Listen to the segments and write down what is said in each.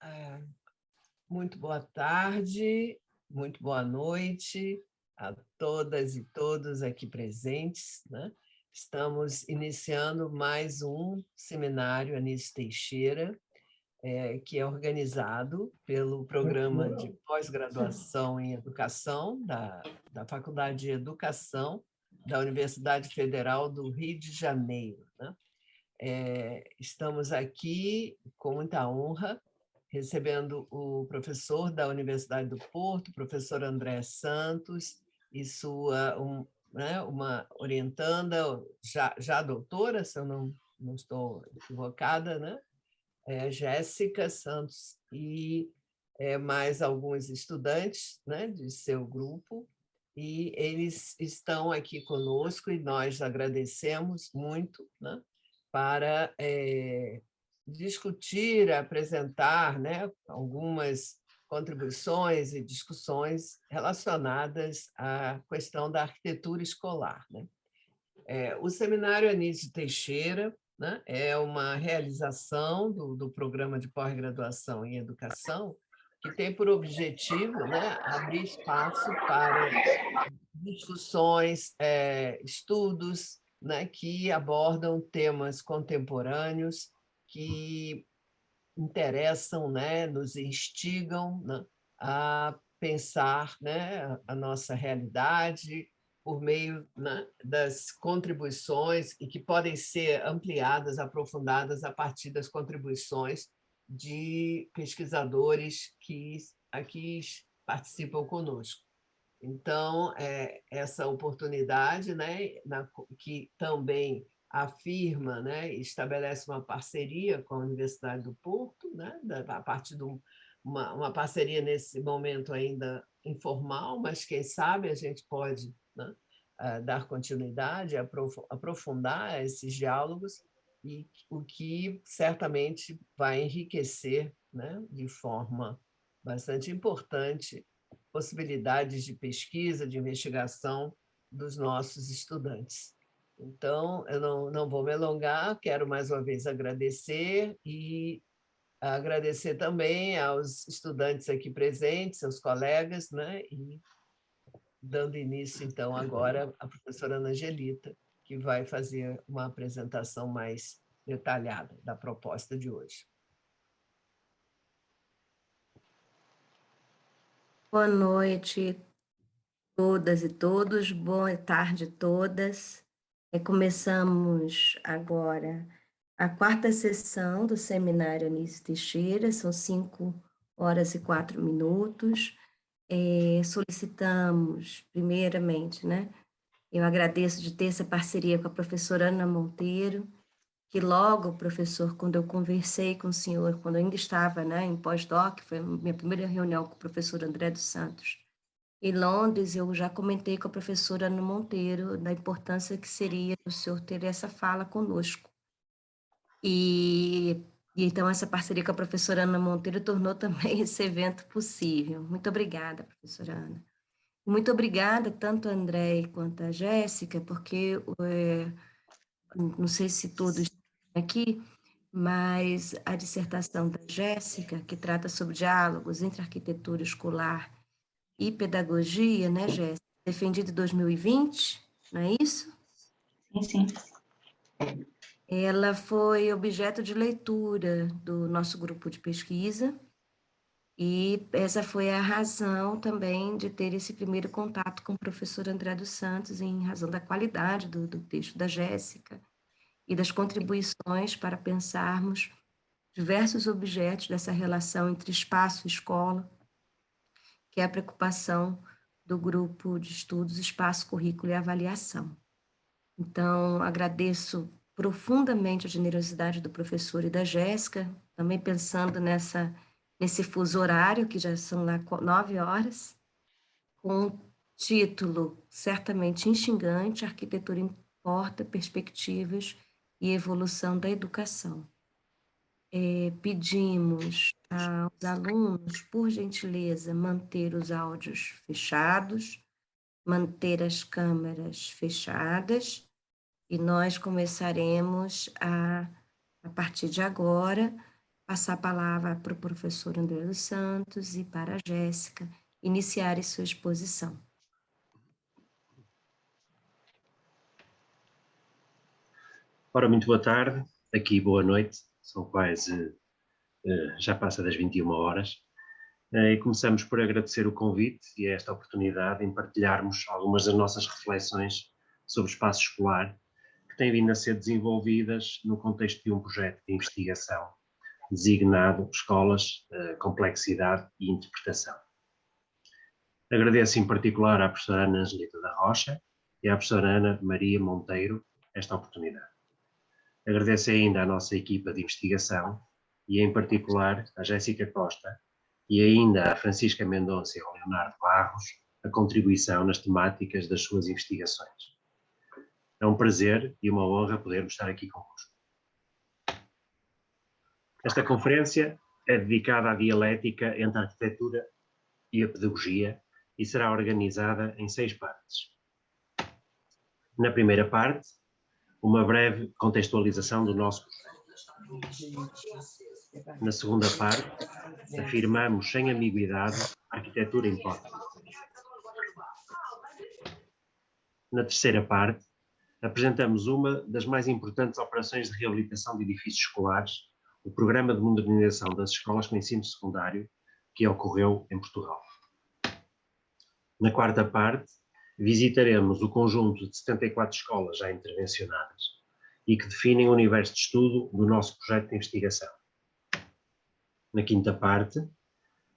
Ah, muito boa tarde, muito boa noite a todas e todos aqui presentes, né? Estamos iniciando mais um seminário Anísio Teixeira, que é organizado pelo Programa de Pós-Graduação em Educação da Faculdade de Educação da Universidade Federal do Rio de Janeiro, né? Estamos aqui com muita honra, recebendo o professor da Universidade do Porto, professor André Santos, e sua né, uma orientanda, já doutora, se eu não estou equivocada, né? Jéssica Santos, e mais alguns estudantes, né, de seu grupo, e eles estão aqui conosco e nós agradecemos muito, né, para discutir, apresentar, né, algumas contribuições e discussões relacionadas à questão da arquitetura escolar, né? O Seminário Anísio Teixeira, né, é uma realização do Programa de Pós-Graduação em Educação, que tem por objetivo, né, abrir espaço para discussões, estudos, né, que abordam temas contemporâneos que interessam, né, nos instigam, né, a pensar, né, a nossa realidade por meio, né, das contribuições e que podem ser ampliadas, aprofundadas a partir das contribuições de pesquisadores que aqui participam conosco. Então, essa oportunidade, né, que também afirma, né, estabelece uma parceria com a Universidade do Porto, né, a partir de uma parceria nesse momento ainda informal, mas quem sabe a gente pode, né, dar continuidade, aprofundar esses diálogos, e o que certamente vai enriquecer, né, de forma bastante importante possibilidades de pesquisa, de investigação dos nossos estudantes. Então, eu não vou me alongar, quero mais uma vez agradecer e agradecer também aos estudantes aqui presentes, aos colegas, né? E dando início, então, agora à professora Ana Angelita, que vai fazer uma apresentação mais detalhada da proposta de hoje. Boa noite, todas e todos, boa tarde a todas. Começamos agora a quarta sessão do Seminário Anísio Teixeira, são 5h04. Solicitamos, primeiramente, né? Eu agradeço de ter essa parceria com a professora Ana Monteiro, que logo, professor, quando eu conversei com o senhor, quando eu ainda estava, né, em pós-doc, foi a minha primeira reunião com o professor André dos Santos, em Londres, eu já comentei com a professora Ana Monteiro da importância que seria o senhor ter essa fala conosco. E então essa parceria com a professora Ana Monteiro tornou também esse evento possível. Muito obrigada, professora Ana. Muito obrigada tanto a André quanto a Jéssica, porque não sei se todos estão aqui, mas a dissertação da Jéssica, que trata sobre diálogos entre arquitetura escolar e pedagogia, né, Jéssica? Defendida em 2020, não é isso? Sim. Ela foi objeto de leitura do nosso grupo de pesquisa, e essa foi a razão também de ter esse primeiro contato com o professor André dos Santos, em razão da qualidade do texto da Jéssica e das contribuições para pensarmos diversos objetos dessa relação entre espaço e escola, que é a preocupação do grupo de estudos Espaço, Currículo e Avaliação. Então, agradeço profundamente a generosidade do professor e da Jéssica, também pensando nesse fuso horário, que já são lá 9h, com um título certamente instigante: Arquitetura importa, perspectivas e evolução da educação. Pedimos aos alunos, por gentileza, manter os áudios fechados, manter as câmeras fechadas, e nós começaremos a partir de agora, passar a palavra para o professor André dos Santos e para a Jéssica iniciarem sua exposição. Ora, muito boa tarde, aqui boa noite, são quase, já passa das 21 horas, e começamos por agradecer o convite e esta oportunidade em partilharmos algumas das nossas reflexões sobre o espaço escolar que têm vindo a ser desenvolvidas no contexto de um projeto de investigação designado Escolas, Complexidade e Interpretação. Agradeço em particular à professora Ana Angelita da Rocha e à professora Ana Maria Monteiro esta oportunidade. Agradeço ainda à nossa equipa de investigação e em particular à Jéssica Costa e ainda à Francisca Mendonça e ao Leonardo Barros a contribuição nas temáticas das suas investigações. É um prazer e uma honra podermos estar aqui convosco. Esta conferência é dedicada à dialética entre a arquitetura e a pedagogia e será organizada em 6 partes. Na primeira parte, uma breve contextualização do nosso projeto. Na segunda parte, afirmamos sem ambiguidade a arquitetura importa. Na terceira parte, apresentamos uma das mais importantes operações de reabilitação de edifícios escolares, o Programa de Modernização das Escolas com Ensino Secundário, que ocorreu em Portugal. Na quarta parte, visitaremos o conjunto de 74 escolas já intervencionadas e que definem o universo de estudo do nosso projeto de investigação. Na quinta parte,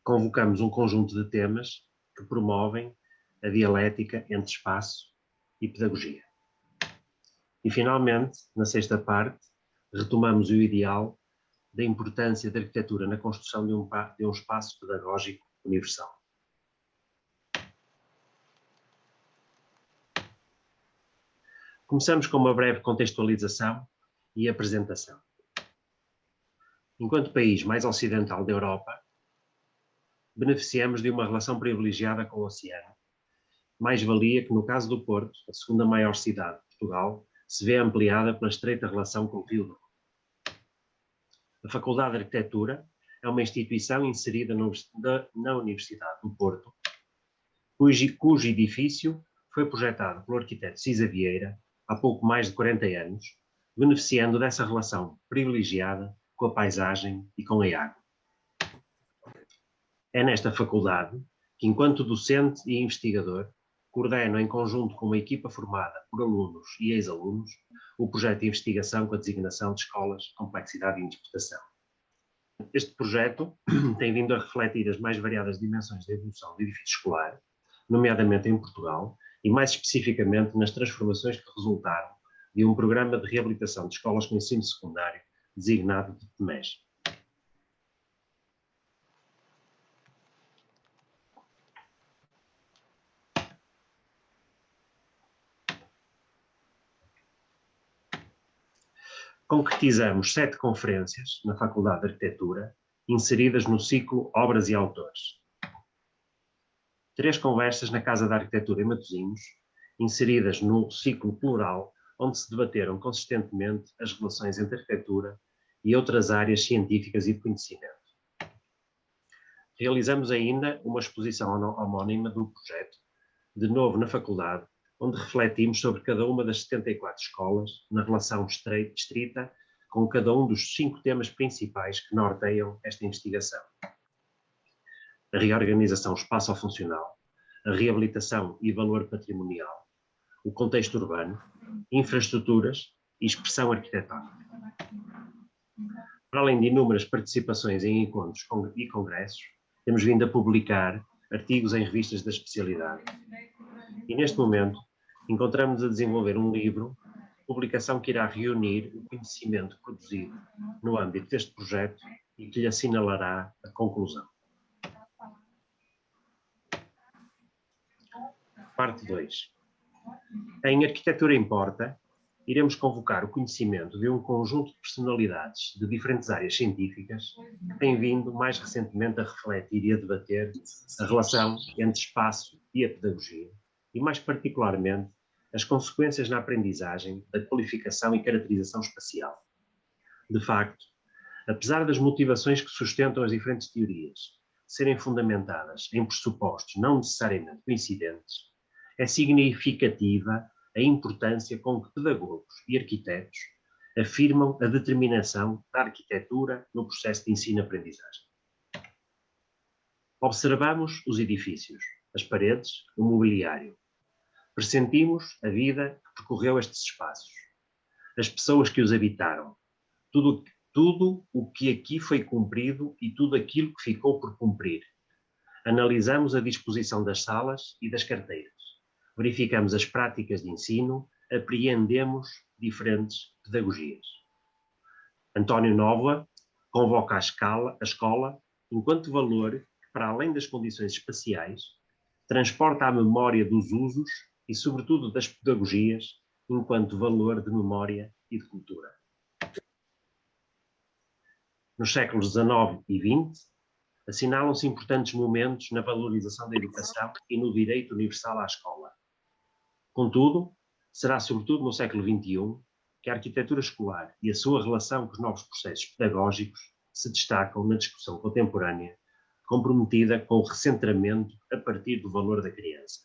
convocamos um conjunto de temas que promovem a dialética entre espaço e pedagogia. E, finalmente, na sexta parte, retomamos o ideal da importância da arquitetura na construção de um espaço pedagógico universal. Começamos com uma breve contextualização e apresentação. Enquanto país mais ocidental da Europa, beneficiamos de uma relação privilegiada com o oceano, mais-valia que, no caso do Porto, a segunda maior cidade de Portugal, se vê ampliada pela estreita relação com o Rio Douro. A Faculdade de Arquitetura é uma instituição inserida na Universidade do Porto, cujo edifício foi projetado pelo arquiteto Cisa Vieira há pouco mais de 40 anos, beneficiando dessa relação privilegiada com a paisagem e com a água. É nesta faculdade que, enquanto docente e investigador, coordeno em conjunto com uma equipa formada por alunos e ex-alunos o projeto de investigação com a designação de Escolas, Complexidade e Interpretação. Este projeto tem vindo a refletir as mais variadas dimensões da evolução do edifício escolar, nomeadamente em Portugal, e mais especificamente nas transformações que resultaram de um programa de reabilitação de escolas com ensino secundário designado de PMES. Concretizamos 7 conferências na Faculdade de Arquitetura, inseridas no ciclo Obras e Autores. 3 conversas na Casa da Arquitetura em Matosinhos, inseridas no ciclo Plural, onde se debateram consistentemente as relações entre arquitetura e outras áreas científicas e de conhecimento. Realizamos ainda uma exposição homónima do projeto, de novo na faculdade, onde refletimos sobre cada uma das 74 escolas, na relação estrita com cada um dos 5 temas principais que norteiam esta investigação. A reorganização espaço-funcional, a reabilitação e valor patrimonial, o contexto urbano, infraestruturas e expressão arquitetónica. Para além de inúmeras participações em encontros e congressos, temos vindo a publicar artigos em revistas da especialidade. E neste momento, encontramos a desenvolver um livro, publicação que irá reunir o conhecimento produzido no âmbito deste projeto e que lhe assinalará a conclusão. Parte 2. Em Arquitetura Importa, iremos convocar o conhecimento de um conjunto de personalidades de diferentes áreas científicas que têm vindo mais recentemente a refletir e a debater a relação entre espaço e a pedagogia, e mais particularmente as consequências na aprendizagem da qualificação e caracterização espacial. De facto, Apesar das motivações que sustentam as diferentes teorias serem fundamentadas em pressupostos não necessariamente coincidentes, é significativa a importância com que pedagogos e arquitetos afirmam a determinação da arquitetura no processo de ensino-aprendizagem. Observamos os edifícios, as paredes, o mobiliário. Pressentimos a vida que percorreu estes espaços, as pessoas que os habitaram, tudo o que aqui foi cumprido e tudo aquilo que ficou por cumprir. Analisamos a disposição das salas e das carteiras. Verificamos as práticas de ensino, apreendemos diferentes pedagogias. António Nóvoa convoca a escola enquanto valor que, para além das condições espaciais, transporta a memória dos usos e, sobretudo, das pedagogias enquanto valor de memória e de cultura. Nos séculos XIX e XX, assinalam-se importantes momentos na valorização da educação e no direito universal à escola. Contudo, será sobretudo no século XXI que a arquitetura escolar e a sua relação com os novos processos pedagógicos se destacam na discussão contemporânea, comprometida com o recentramento a partir do valor da criança.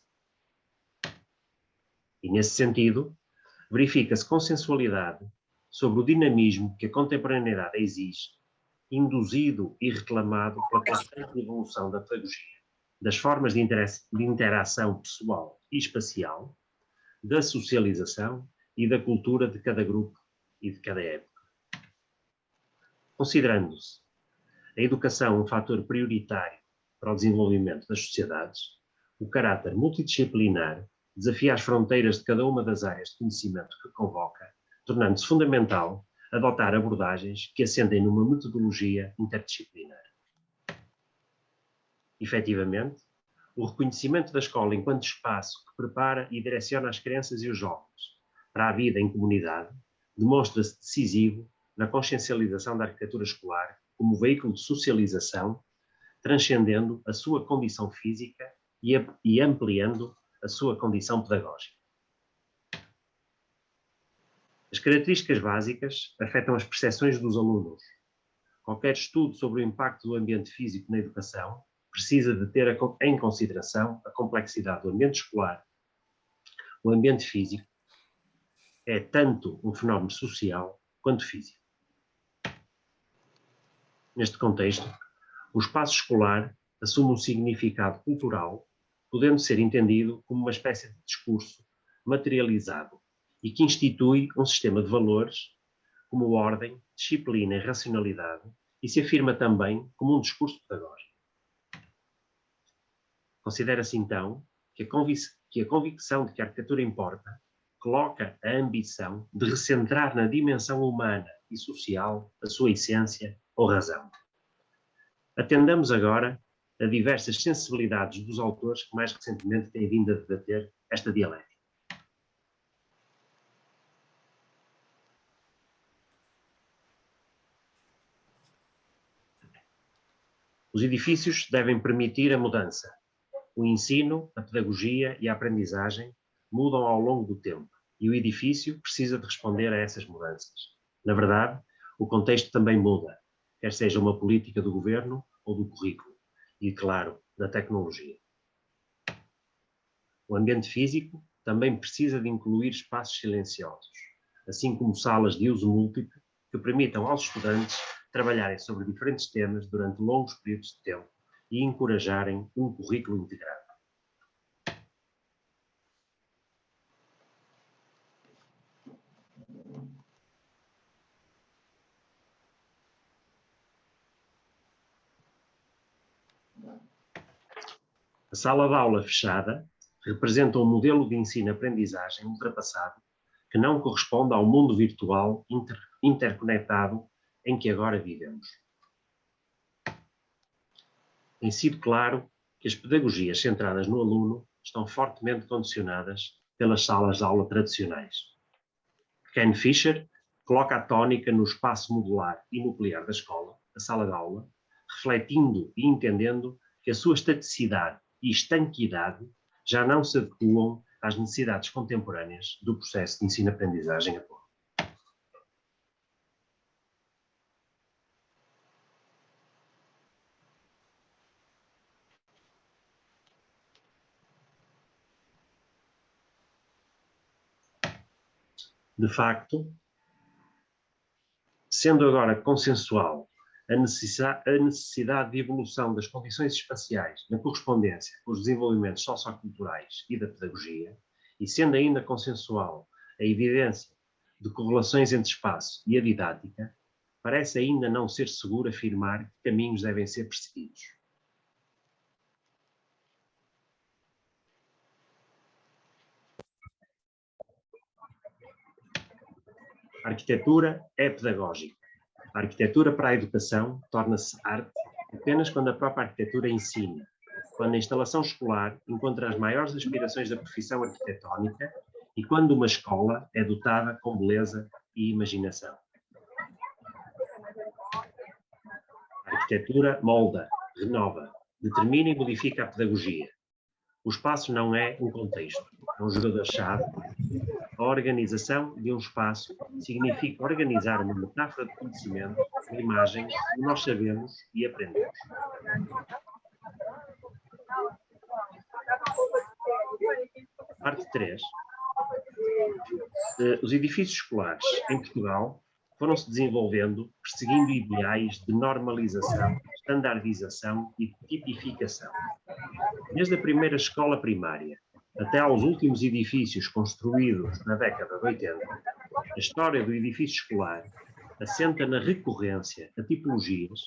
E, nesse sentido, verifica-se consensualidade sobre o dinamismo que a contemporaneidade exige, induzido e reclamado pela constante evolução da pedagogia, das formas de interação pessoal e espacial, da socialização e da cultura de cada grupo e de cada época. Considerando-se a educação um fator prioritário para o desenvolvimento das sociedades, o caráter multidisciplinar desafia as fronteiras de cada uma das áreas de conhecimento que convoca, tornando-se fundamental adotar abordagens que assentem numa metodologia interdisciplinar. Efetivamente, o reconhecimento da escola enquanto espaço que prepara e direciona as crianças e os jovens para a vida em comunidade demonstra-se decisivo na consciencialização da arquitetura escolar como veículo de socialização, transcendendo a sua condição física e ampliando a sua condição pedagógica. As características básicas afetam as percepções dos alunos. Qualquer estudo sobre o impacto do ambiente físico na educação precisa de ter em consideração a complexidade do ambiente escolar. O ambiente físico é tanto um fenómeno social quanto físico. Neste contexto, o espaço escolar assume um significado cultural, podendo ser entendido como uma espécie de discurso materializado e que institui um sistema de valores como ordem, disciplina e racionalidade e se afirma também como um discurso pedagógico. Considera-se então que a convicção de que a arquitetura importa coloca a ambição de recentrar na dimensão humana e social a sua essência ou razão. Atendamos agora a diversas sensibilidades dos autores que mais recentemente têm vindo a debater esta dialética. Os edifícios devem permitir a mudança. O ensino, a pedagogia e a aprendizagem mudam ao longo do tempo e o edifício precisa de responder a essas mudanças. Na verdade, o contexto também muda, quer seja uma política do governo ou do currículo e, claro, da tecnologia. O ambiente físico também precisa de incluir espaços silenciosos, assim como salas de uso múltiplo que permitam aos estudantes trabalharem sobre diferentes temas durante longos períodos de tempo e encorajarem um currículo integrado. A sala de aula fechada representa um modelo de ensino-aprendizagem ultrapassado que não corresponde ao mundo virtual interconectado em que agora vivemos. Tem sido claro que as pedagogias centradas no aluno estão fortemente condicionadas pelas salas de aula tradicionais. Ken Fisher coloca a tónica no espaço modular e nuclear da escola, a sala de aula, refletindo e entendendo que a sua estaticidade e estanquidade já não se adequam às necessidades contemporâneas do processo de ensino-aprendizagem atual. De facto, sendo agora consensual a necessidade de evolução das condições espaciais na correspondência com os desenvolvimentos socioculturais e da pedagogia, e sendo ainda consensual a evidência de correlações entre espaço e a didática, parece ainda não ser seguro afirmar que caminhos devem ser perseguidos. A arquitetura é pedagógica. A arquitetura para a educação torna-se arte apenas quando a própria arquitetura ensina, quando a instalação escolar encontra as maiores aspirações da profissão arquitetónica e quando uma escola é dotada com beleza e imaginação. A arquitetura molda, renova, determina e modifica a pedagogia. O espaço não é um contexto, é um jogador-chave. A organização de um espaço significa organizar uma metáfora de conhecimento, de imagens, que nós sabemos e aprendemos. Parte 3. Os edifícios escolares em Portugal foram-se desenvolvendo perseguindo ideais de normalização, standardização e tipificação. Desde a primeira escola primária até aos últimos edifícios construídos na década de 80, a história do edifício escolar assenta na recorrência a tipologias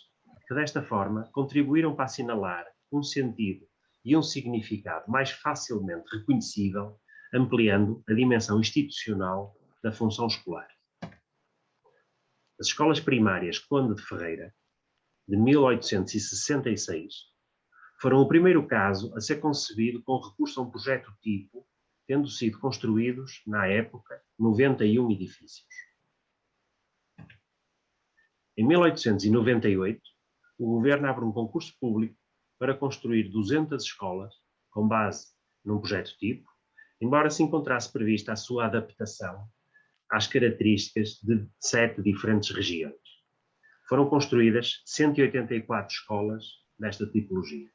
que, desta forma, contribuíram para assinalar um sentido e um significado mais facilmente reconhecível, ampliando a dimensão institucional da função escolar. As escolas primárias Conde de Ferreira, de 1866, foram o primeiro caso a ser concebido com recurso a um projeto tipo, tendo sido construídos, na época, 91 edifícios. Em 1898, o governo abre um concurso público para construir 200 escolas, com base num projeto tipo, embora se encontrasse prevista a sua adaptação às características de 7 diferentes regiões. Foram construídas 184 escolas desta tipologia.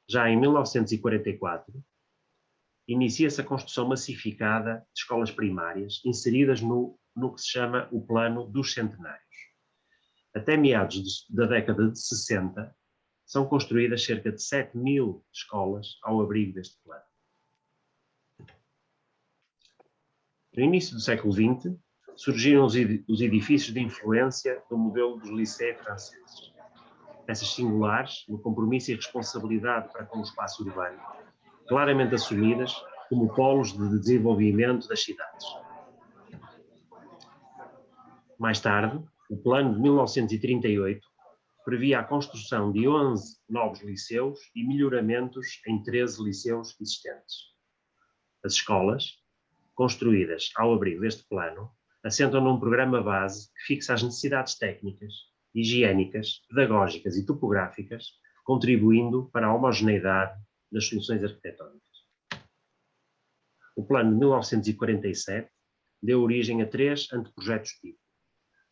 Já em 1944, inicia-se a construção massificada de escolas primárias, inseridas no que se chama o Plano dos Centenários. Até meados da década de 60, são construídas cerca de 7.000 escolas ao abrigo deste plano. No início do século XX, surgiram os edifícios de influência do modelo dos lycées franceses. Peças singulares, no compromisso e responsabilidade para com o espaço urbano, claramente assumidas como polos de desenvolvimento das cidades. Mais tarde, o plano de 1938 previa a construção de 11 novos liceus e melhoramentos em 13 liceus existentes. As escolas, construídas ao abrigo deste plano, assentam num programa base que fixa as necessidades técnicas, higiênicas, pedagógicas e topográficas, contribuindo para a homogeneidade das soluções arquitetónicas. O plano de 1947 deu origem a 3 anteprojetos tipo.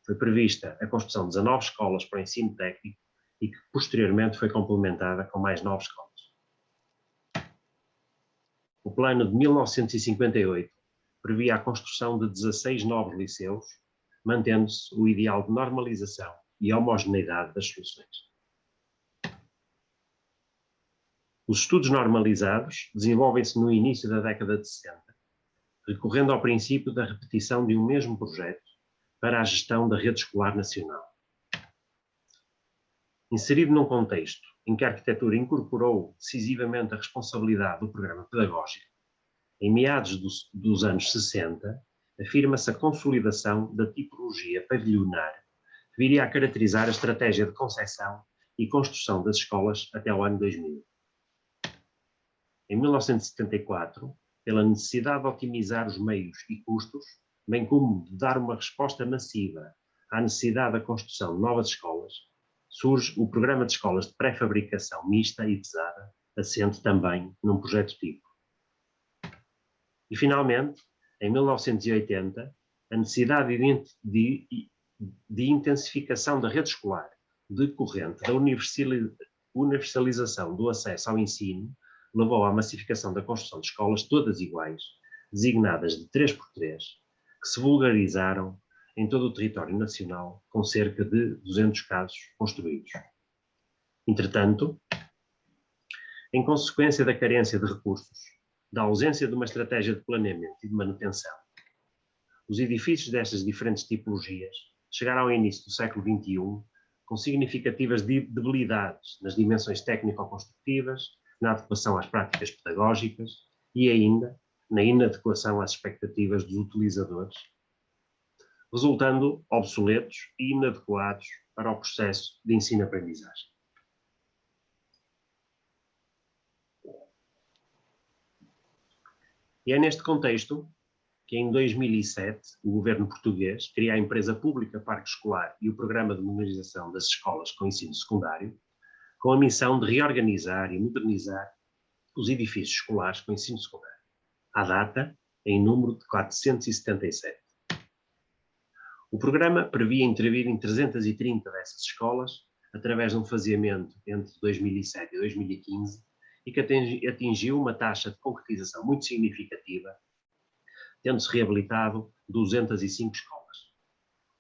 Foi prevista a construção de 19 escolas para o ensino técnico e que posteriormente foi complementada com mais 9 escolas. O plano de 1958 previa a construção de 16 novos liceus, mantendo-se o ideal de normalização e homogeneidade das soluções. Os estudos normalizados desenvolvem-se no início da década de 60, recorrendo ao princípio da repetição de um mesmo projeto para a gestão da rede escolar nacional. Inserido num contexto em que a arquitetura incorporou decisivamente a responsabilidade do programa pedagógico, em meados dos anos 60, afirma-se a consolidação da tipologia pavilionar que viria a caracterizar a estratégia de concepção e construção das escolas até o ano 2000. Em 1974, pela necessidade de otimizar os meios e custos, bem como de dar uma resposta massiva à necessidade da construção de novas escolas, surge o Programa de Escolas de Pré-Fabricação Mista e Pesada, assente também num projeto tipo. E, finalmente, em 1980, a necessidade de intensificação da rede escolar decorrente da universalização do acesso ao ensino levou à massificação da construção de escolas todas iguais, designadas de 3x3, que se vulgarizaram em todo o território nacional, com cerca de 200 casos construídos. Entretanto, em consequência da carência de recursos, da ausência de uma estratégia de planeamento e de manutenção, os edifícios destas diferentes tipologias chegaram ao início do século XXI com significativas debilidades nas dimensões técnico-construtivas, na adequação às práticas pedagógicas e ainda na inadequação às expectativas dos utilizadores, resultando obsoletos e inadequados para o processo de ensino-aprendizagem. E é neste contexto que em 2007 o governo português cria a empresa pública Parque Escolar e o programa de modernização das escolas com ensino secundário, com a missão de reorganizar e modernizar os edifícios escolares com ensino secundário, à data em número de 477. O programa previa intervir em 330 dessas escolas através de um faseamento entre 2007 e 2015 e que atingiu uma taxa de concretização muito significativa, tendo-se reabilitado 205 escolas.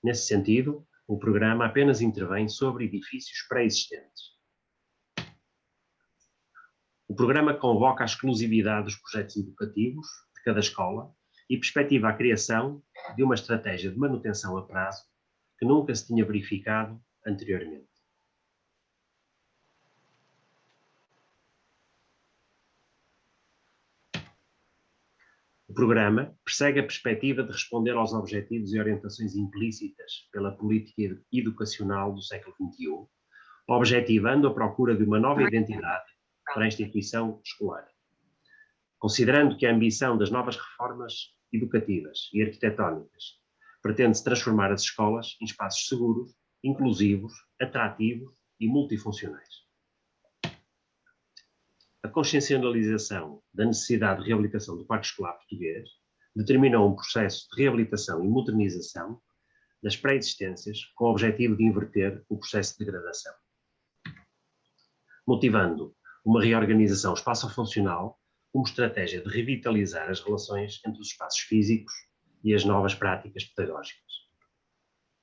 Nesse sentido, o programa apenas intervém sobre edifícios pré-existentes. O programa convoca a exclusividade dos projetos educativos de cada escola e perspectiva a criação de uma estratégia de manutenção a prazo que nunca se tinha verificado anteriormente. O programa persegue a perspectiva de responder aos objetivos e orientações implícitas pela política educacional do século XXI, objetivando a procura de uma nova identidade para a instituição escolar. Considerando que a ambição das novas reformas educativas e arquitetónicas pretende-se transformar as escolas em espaços seguros, inclusivos, atrativos e multifuncionais. A consciencialização da necessidade de reabilitação do parque escolar português determinou um processo de reabilitação e modernização das pré-existências com o objetivo de inverter o processo de degradação, motivando uma reorganização espaço-funcional como estratégia de revitalizar as relações entre os espaços físicos e as novas práticas pedagógicas.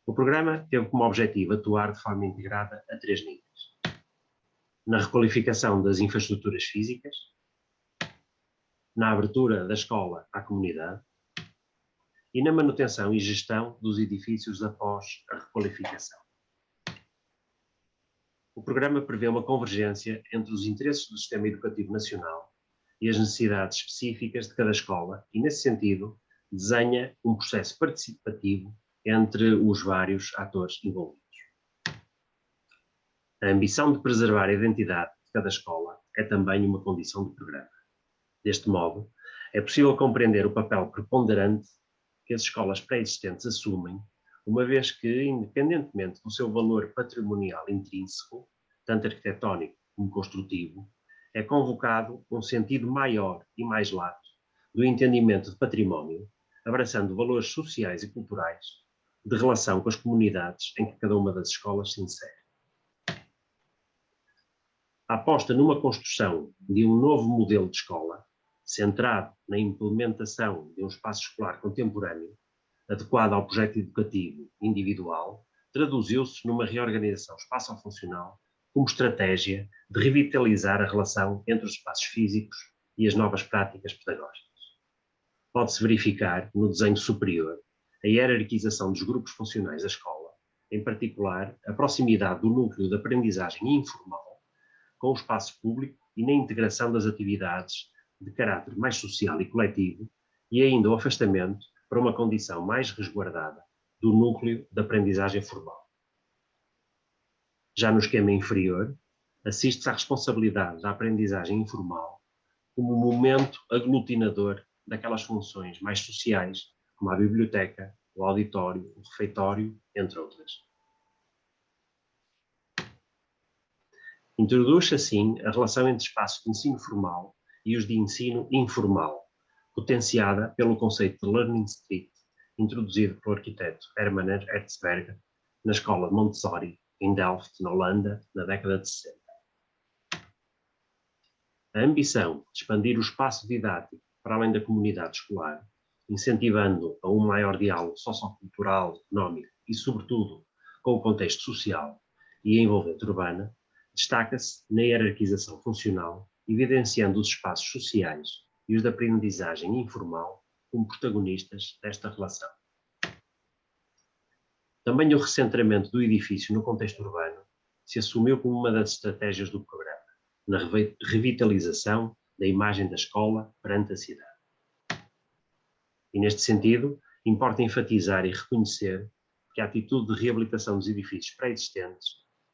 O programa teve como objetivo atuar de forma integrada a 3 níveis: na requalificação das infraestruturas físicas, na abertura da escola à comunidade e na manutenção e gestão dos edifícios após a requalificação. O programa prevê uma convergência entre os interesses do sistema educativo nacional e as necessidades específicas de cada escola e, nesse sentido, desenha um processo participativo entre os vários atores envolvidos. A ambição de preservar a identidade de cada escola é também uma condição do programa. Deste modo, é possível compreender o papel preponderante que as escolas pré-existentes assumem, uma vez que, independentemente do seu valor patrimonial intrínseco, tanto arquitetónico como construtivo, é convocado um sentido maior e mais lato do entendimento de património, abraçando valores sociais e culturais de relação com as comunidades em que cada uma das escolas se insere. A aposta numa construção de um novo modelo de escola, centrado na implementação de um espaço escolar contemporâneo, adequado ao projeto educativo individual, traduziu-se numa reorganização espaço-funcional como estratégia de revitalizar a relação entre os espaços físicos e as novas práticas pedagógicas. Pode-se verificar, no desenho superior, a hierarquização dos grupos funcionais da escola, em particular, a proximidade do núcleo de aprendizagem informal com o espaço público e na integração das atividades de caráter mais social e coletivo e ainda o afastamento para uma condição mais resguardada do núcleo de aprendizagem formal. Já no esquema inferior, assiste-se à responsabilidade da aprendizagem informal como momento aglutinador daquelas funções mais sociais, como a biblioteca, o auditório, o refeitório, entre outras. Introduz-se, assim, a relação entre espaços de ensino formal e os de ensino informal, potenciada pelo conceito de Learning Street, introduzido pelo arquiteto Hermann Hertzberger na escola de Montessori, em Delft, na Holanda, na década de 60. A ambição de expandir o espaço didático para além da comunidade escolar, incentivando a um maior diálogo sociocultural, económico e, sobretudo, com o contexto social e a envolvente urbana, destaca-se na hierarquização funcional, evidenciando os espaços sociais e os de aprendizagem informal como protagonistas desta relação. Também o recentramento do edifício no contexto urbano se assumiu como uma das estratégias do programa, na revitalização da imagem da escola perante a cidade. E, neste sentido, importa enfatizar e reconhecer que a atitude de reabilitação dos edifícios pré-existentes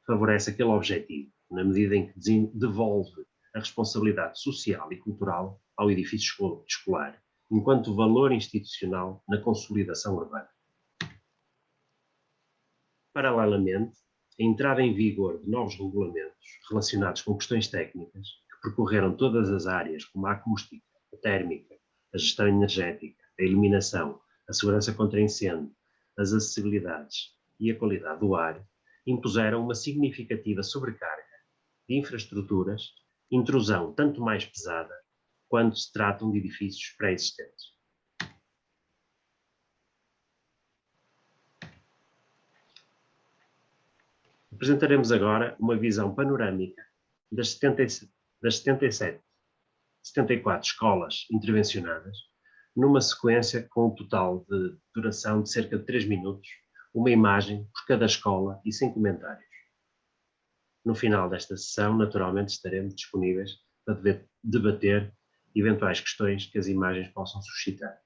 favorece aquele objetivo, na medida em que devolve a responsabilidade social e cultural ao edifício escolar, enquanto valor institucional na consolidação urbana. Paralelamente, a entrada em vigor de novos regulamentos relacionados com questões técnicas, que percorreram todas as áreas, como a acústica, a térmica, a gestão energética, a iluminação, a segurança contra incêndio, as acessibilidades e a qualidade do ar, impuseram uma significativa sobrecarga de infraestruturas, intrusão tanto mais pesada quando se tratam de edifícios pré-existentes. Apresentaremos agora uma visão panorâmica das 74 escolas intervencionadas, numa sequência com um total de duração de cerca de 3 minutos, uma imagem por cada escola e sem comentários. No final desta sessão, naturalmente, estaremos disponíveis para debater eventuais questões que as imagens possam suscitar.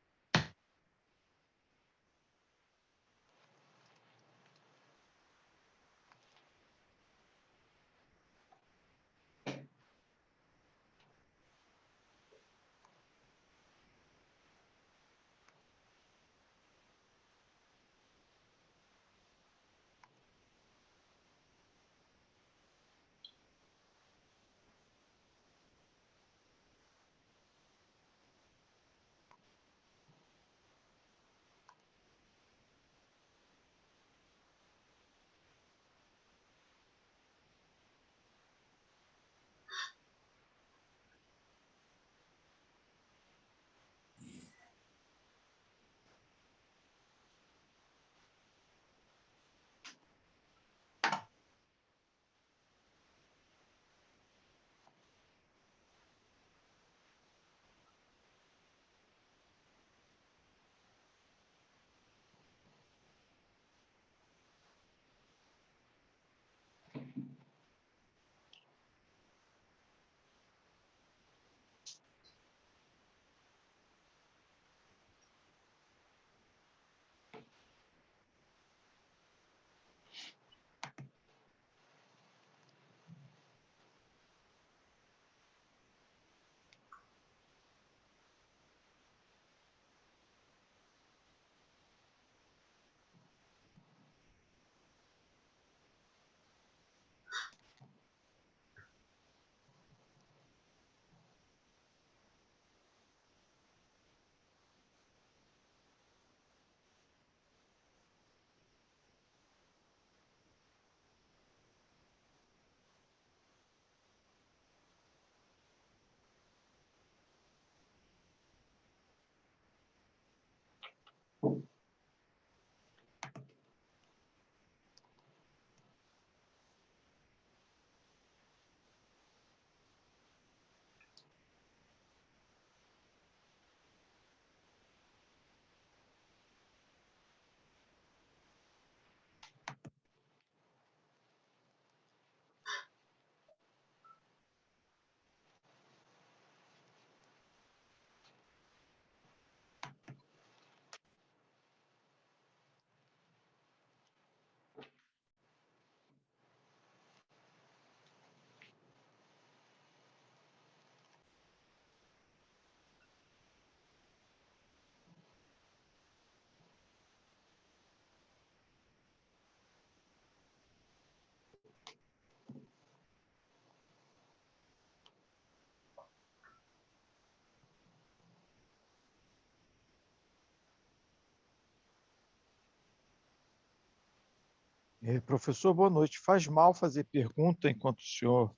Professor, boa noite. Faz mal fazer pergunta enquanto o senhor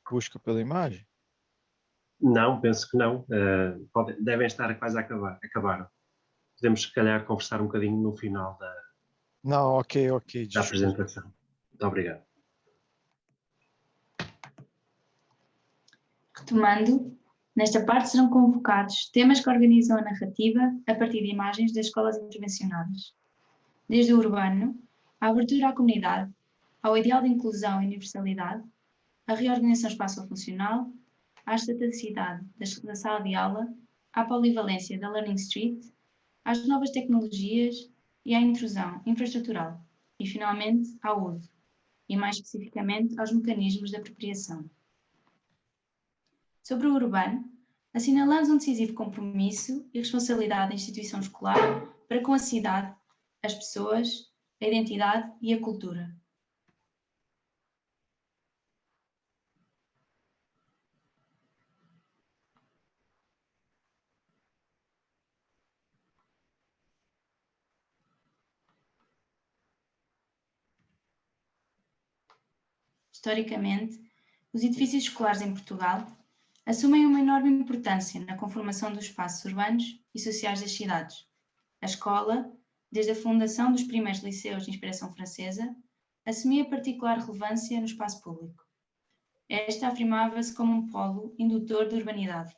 busca pela imagem? Não, penso que não. Devem estar quase a acabar. Podemos, se calhar, conversar um bocadinho no final Não, ok, da desculpa. apresentação. Muito obrigado. Retomando, nesta parte serão convocados temas que organizam a narrativa a partir de imagens das escolas intervencionadas. Desde o urbano, a abertura à comunidade, ao ideal de inclusão e universalidade, a reorganização espaço-funcional, à estaticidade da sala de aula, à polivalência da Learning Street, às novas tecnologias e à intrusão infraestrutural, e finalmente ao uso, e mais especificamente aos mecanismos de apropriação. Sobre o urbano, assinalamos um decisivo compromisso e responsabilidade da instituição escolar para com a cidade, as pessoas, a identidade e a cultura. Historicamente, os edifícios escolares em Portugal assumem uma enorme importância na conformação dos espaços urbanos e sociais das cidades. A escola, desde a fundação dos primeiros liceus de inspiração francesa, assumia particular relevância no espaço público. Esta afirmava-se como um polo indutor de urbanidade,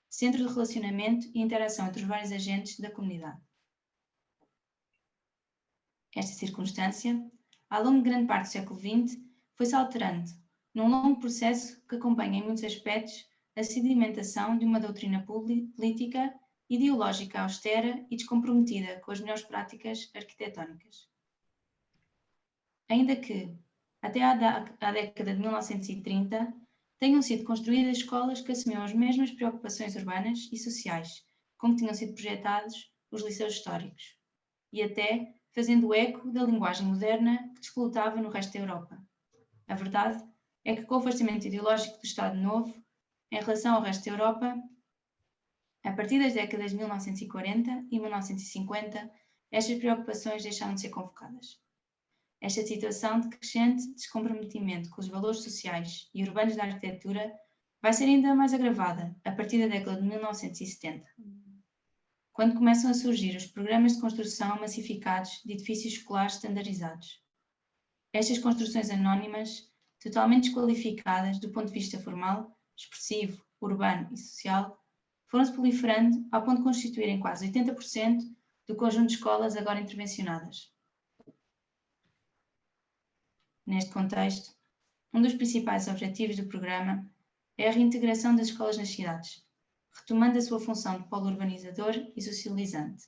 centro de relacionamento e interação entre os vários agentes da comunidade. Esta circunstância, ao longo de grande parte do século XX, foi-se alterando, num longo processo que acompanha em muitos aspectos a sedimentação de uma doutrina política ideológica austera e descomprometida com as melhores práticas arquitetónicas. Ainda que, até à década de 1930, tenham sido construídas escolas que assumiam as mesmas preocupações urbanas e sociais, como tinham sido projetados os liceus históricos, e até fazendo eco da linguagem moderna que descolotava no resto da Europa. A verdade é que com o afastamento ideológico do Estado Novo, em relação ao resto da Europa, a partir das décadas de 1940 e 1950, estas preocupações deixaram de ser convocadas. Esta situação de crescente descomprometimento com os valores sociais e urbanos da arquitetura vai ser ainda mais agravada a partir da década de 1970, quando começam a surgir os programas de construção massificados de edifícios escolares standardizados. Estas construções anónimas, totalmente desqualificadas do ponto de vista formal, expressivo, urbano e social, foram-se proliferando ao ponto de constituírem quase 80% do conjunto de escolas agora intervencionadas. Neste contexto, um dos principais objetivos do programa é a reintegração das escolas nas cidades, retomando a sua função de polo urbanizador e socializante.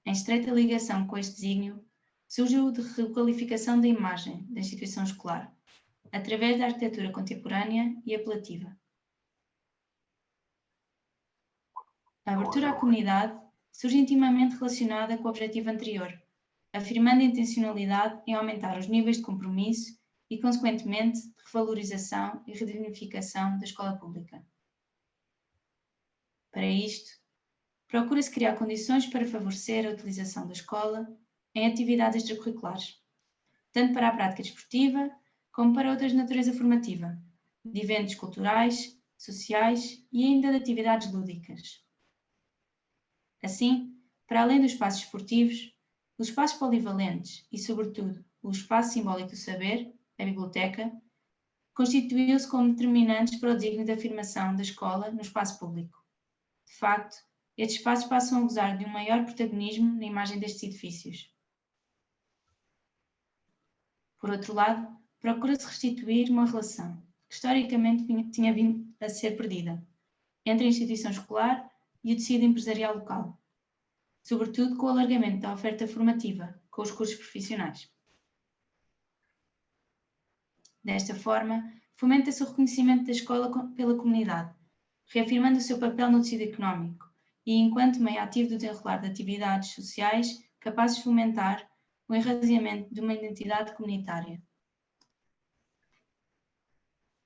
Em estreita ligação com este desígnio, surgiu de requalificação da imagem da instituição escolar, através da arquitetura contemporânea e apelativa. A abertura à comunidade surge intimamente relacionada com o objetivo anterior, afirmando a intencionalidade em aumentar os níveis de compromisso e, consequentemente, de revalorização e redignificação da escola pública. Para isto, procura-se criar condições para favorecer a utilização da escola em atividades extracurriculares, tanto para a prática desportiva como para outras de natureza formativa, de eventos culturais, sociais e ainda de atividades lúdicas. Assim, para além dos espaços esportivos, os espaços polivalentes e, sobretudo, o espaço simbólico do saber, a biblioteca, constituiu-se como determinantes para o desígnio de afirmação da escola no espaço público. De facto, estes espaços passam a gozar de um maior protagonismo na imagem destes edifícios. Por outro lado, procura-se restituir uma relação que historicamente tinha vindo a ser perdida entre a instituição escolar e o tecido empresarial local, sobretudo com o alargamento da oferta formativa com os cursos profissionais. Desta forma, fomenta-se o reconhecimento da escola pela comunidade, reafirmando o seu papel no tecido económico e enquanto meio ativo do desenrolar de atividades sociais capazes de fomentar o enraizamento de uma identidade comunitária.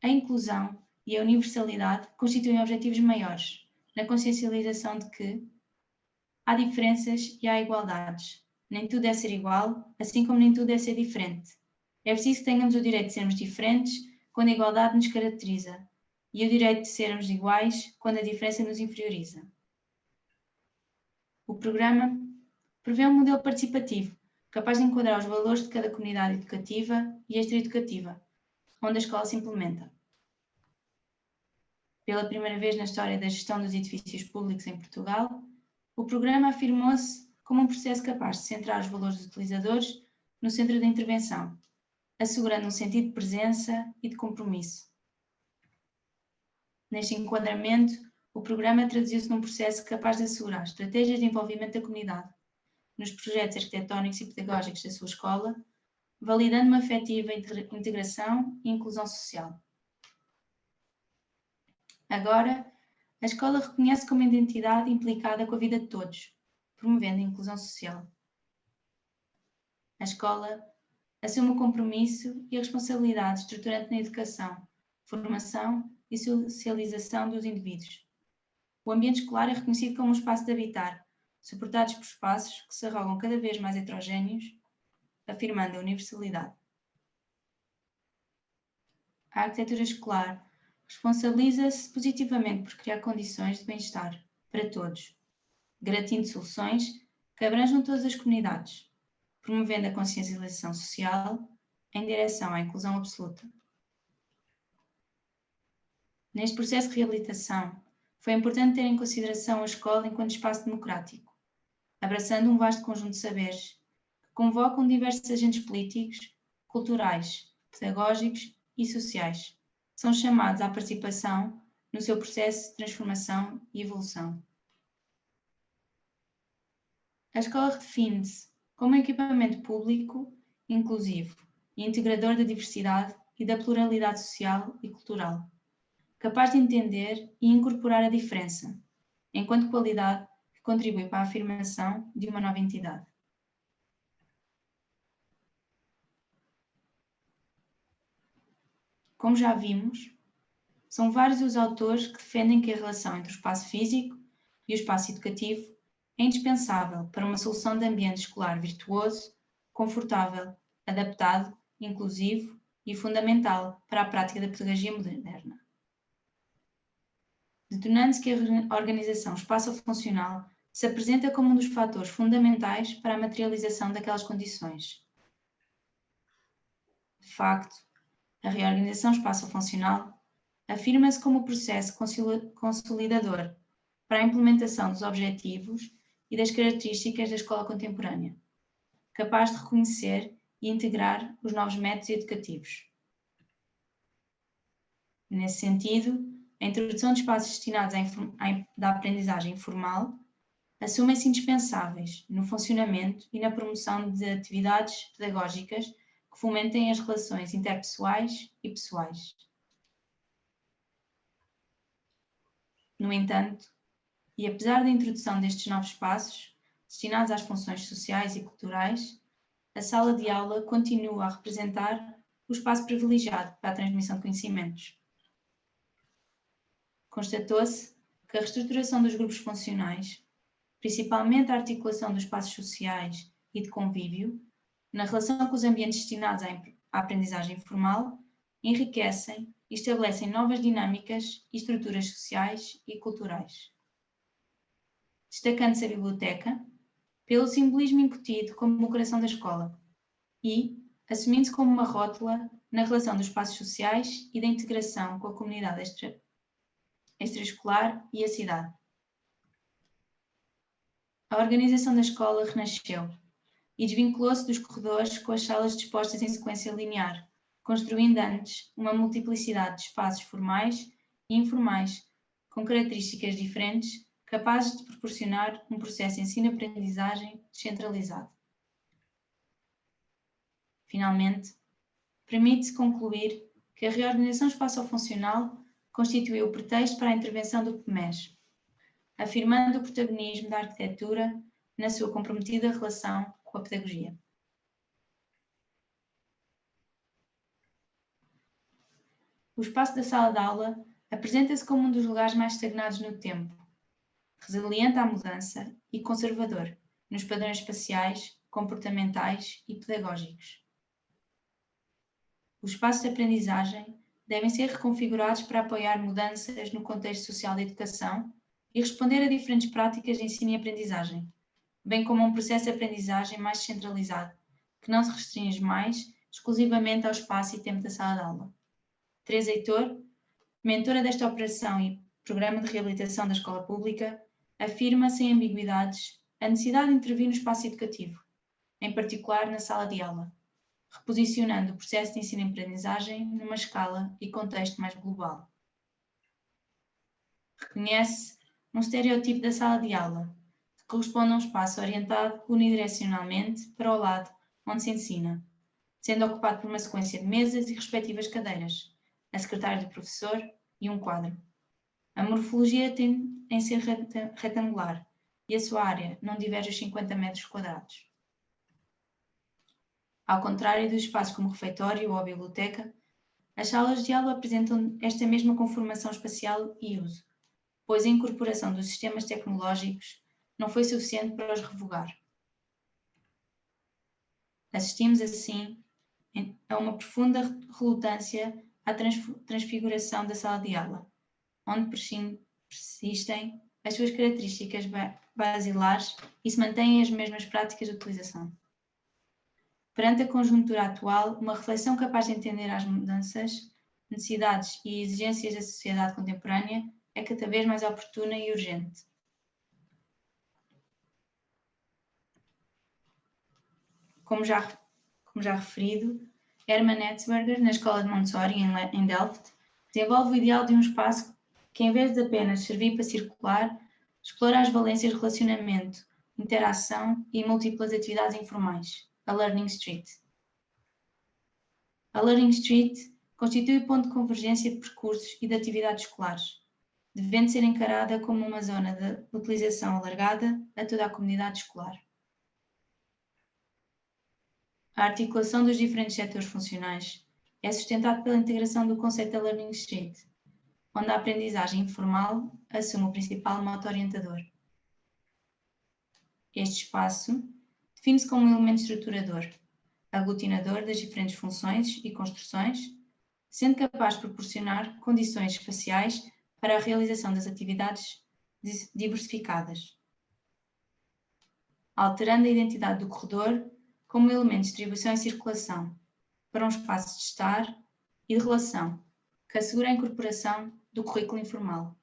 A inclusão e a universalidade constituem objetivos maiores, na consciencialização de que há diferenças e há igualdades. Nem tudo é ser igual, assim como nem tudo é ser diferente. É preciso que tenhamos o direito de sermos diferentes quando a igualdade nos caracteriza, e o direito de sermos iguais quando a diferença nos inferioriza. O programa prevê um modelo participativo, capaz de enquadrar os valores de cada comunidade educativa e extraeducativa, onde a escola se implementa. Pela primeira vez na história da gestão dos edifícios públicos em Portugal, o programa afirmou-se como um processo capaz de centrar os valores dos utilizadores no centro da intervenção, assegurando um sentido de presença e de compromisso. Neste enquadramento, o programa traduziu-se num processo capaz de assegurar estratégias de envolvimento da comunidade nos projetos arquitetónicos e pedagógicos da sua escola, validando uma efetiva integração e inclusão social. Agora, a escola reconhece como identidade implicada com a vida de todos, promovendo a inclusão social. A escola assume o compromisso e a responsabilidade estruturante na educação, formação e socialização dos indivíduos. O ambiente escolar é reconhecido como um espaço de habitar, suportados por espaços que se arrogam cada vez mais heterogéneos, afirmando a universalidade. A arquitetura escolar responsabiliza-se positivamente por criar condições de bem-estar para todos, garantindo soluções que abranjam todas as comunidades, promovendo a consciencialização social em direção à inclusão absoluta. Neste processo de reabilitação, foi importante ter em consideração a escola enquanto espaço democrático, abraçando um vasto conjunto de saberes que convocam diversos agentes políticos, culturais, pedagógicos e sociais, que são chamados à participação no seu processo de transformação e evolução. A escola redefine-se como um equipamento público, inclusivo e integrador da diversidade e da pluralidade social e cultural, capaz de entender e incorporar a diferença, enquanto qualidade que contribui para a afirmação de uma nova entidade. Como já vimos, são vários os autores que defendem que a relação entre o espaço físico e o espaço educativo é indispensável para uma solução de ambiente escolar virtuoso, confortável, adaptado, inclusivo e fundamental para a prática da pedagogia moderna. Detonando-se que a organização espaço-funcional se apresenta como um dos fatores fundamentais para a materialização daquelas condições. De facto, a reorganização espaço-funcional afirma-se como o processo consolidador para a implementação dos objetivos e das características da escola contemporânea, capaz de reconhecer e integrar os novos métodos educativos. Nesse sentido, a introdução de espaços destinados à aprendizagem informal assumem-se indispensáveis no funcionamento e na promoção de atividades pedagógicas que fomentem as relações interpessoais e pessoais. No entanto, e apesar da introdução destes novos espaços, destinados às funções sociais e culturais, a sala de aula continua a representar o espaço privilegiado para a transmissão de conhecimentos. Constatou-se que a reestruturação dos grupos funcionais, principalmente a articulação dos espaços sociais e de convívio, na relação com os ambientes destinados à aprendizagem informal, enriquecem e estabelecem novas dinâmicas e estruturas sociais e culturais. Destacando-se a biblioteca, pelo simbolismo incutido como o coração da escola e assumindo-se como uma rótula na relação dos espaços sociais e da integração com a comunidade extraescolar e a cidade. A organização da escola renasceu e desvinculou-se dos corredores com as salas dispostas em sequência linear, construindo antes uma multiplicidade de espaços formais e informais, com características diferentes, capazes de proporcionar um processo de ensino-aprendizagem descentralizado. Finalmente, permite-se concluir que a reorganização espaço-funcional constituiu o pretexto para a intervenção do PMES, afirmando o protagonismo da arquitetura na sua comprometida relação com a pedagogia. O espaço da sala de aula apresenta-se como um dos lugares mais estagnados no tempo, resiliente à mudança e conservador nos padrões espaciais, comportamentais e pedagógicos. O espaço de aprendizagem devem ser reconfigurados para apoiar mudanças no contexto social da educação e responder a diferentes práticas de ensino e aprendizagem, bem como a um processo de aprendizagem mais centralizado, que não se restringe mais exclusivamente ao espaço e tempo da sala de aula. Teresa Heitor, mentora desta operação e Programa de Reabilitação da Escola Pública, afirma sem ambiguidades a necessidade de intervir no espaço educativo, em particular na sala de aula, reposicionando o processo de ensino e aprendizagem numa escala e contexto mais global. Reconhece um estereotipo da sala de aula, que corresponde a um espaço orientado unidirecionalmente para o lado onde se ensina, sendo ocupado por uma sequência de mesas e respectivas cadeiras, a secretária do professor e um quadro. A morfologia tende em ser retangular e a sua área não diverge os 50 metros quadrados. Ao contrário dos espaços como refeitório ou a biblioteca, as salas de aula apresentam esta mesma conformação espacial e uso, pois a incorporação dos sistemas tecnológicos não foi suficiente para os revogar. Assistimos, assim, a uma profunda relutância à transfiguração da sala de aula, onde persistem as suas características basilares e se mantêm as mesmas práticas de utilização. Perante a conjuntura atual, uma reflexão capaz de entender as mudanças, necessidades e exigências da sociedade contemporânea é cada vez mais oportuna e urgente. Como já referido, Hermann Etzberger, na Escola de Montessori, em Delft, desenvolve o ideal de um espaço que, em vez de apenas servir para circular, explora as valências de relacionamento, interação e múltiplas atividades informais, a Learning Street. A Learning Street constitui o ponto de convergência de percursos e de atividades escolares, devendo ser encarada como uma zona de utilização alargada a toda a comunidade escolar. A articulação dos diferentes setores funcionais é sustentada pela integração do conceito da Learning Street, onde a aprendizagem informal assume o principal mote orientador. Este espaço define-se como um elemento estruturador, aglutinador das diferentes funções e construções, sendo capaz de proporcionar condições espaciais para a realização das atividades diversificadas, alterando a identidade do corredor como elemento de distribuição e circulação, para um espaço de estar e de relação, que assegura a incorporação do currículo informal.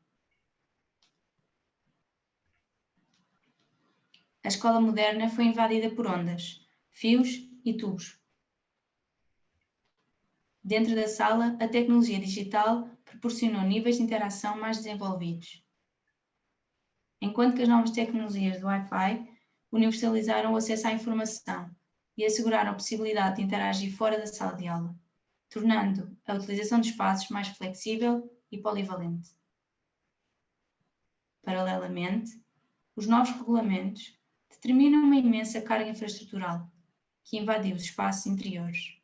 A escola moderna foi invadida por ondas, fios e tubos. Dentro da sala, a tecnologia digital proporcionou níveis de interação mais desenvolvidos, enquanto que as novas tecnologias do Wi-Fi universalizaram o acesso à informação e asseguraram a possibilidade de interagir fora da sala de aula, tornando a utilização de espaços mais flexível e polivalente. Paralelamente, os novos regulamentos determinam uma imensa carga infraestrutural que invadiu os espaços interiores,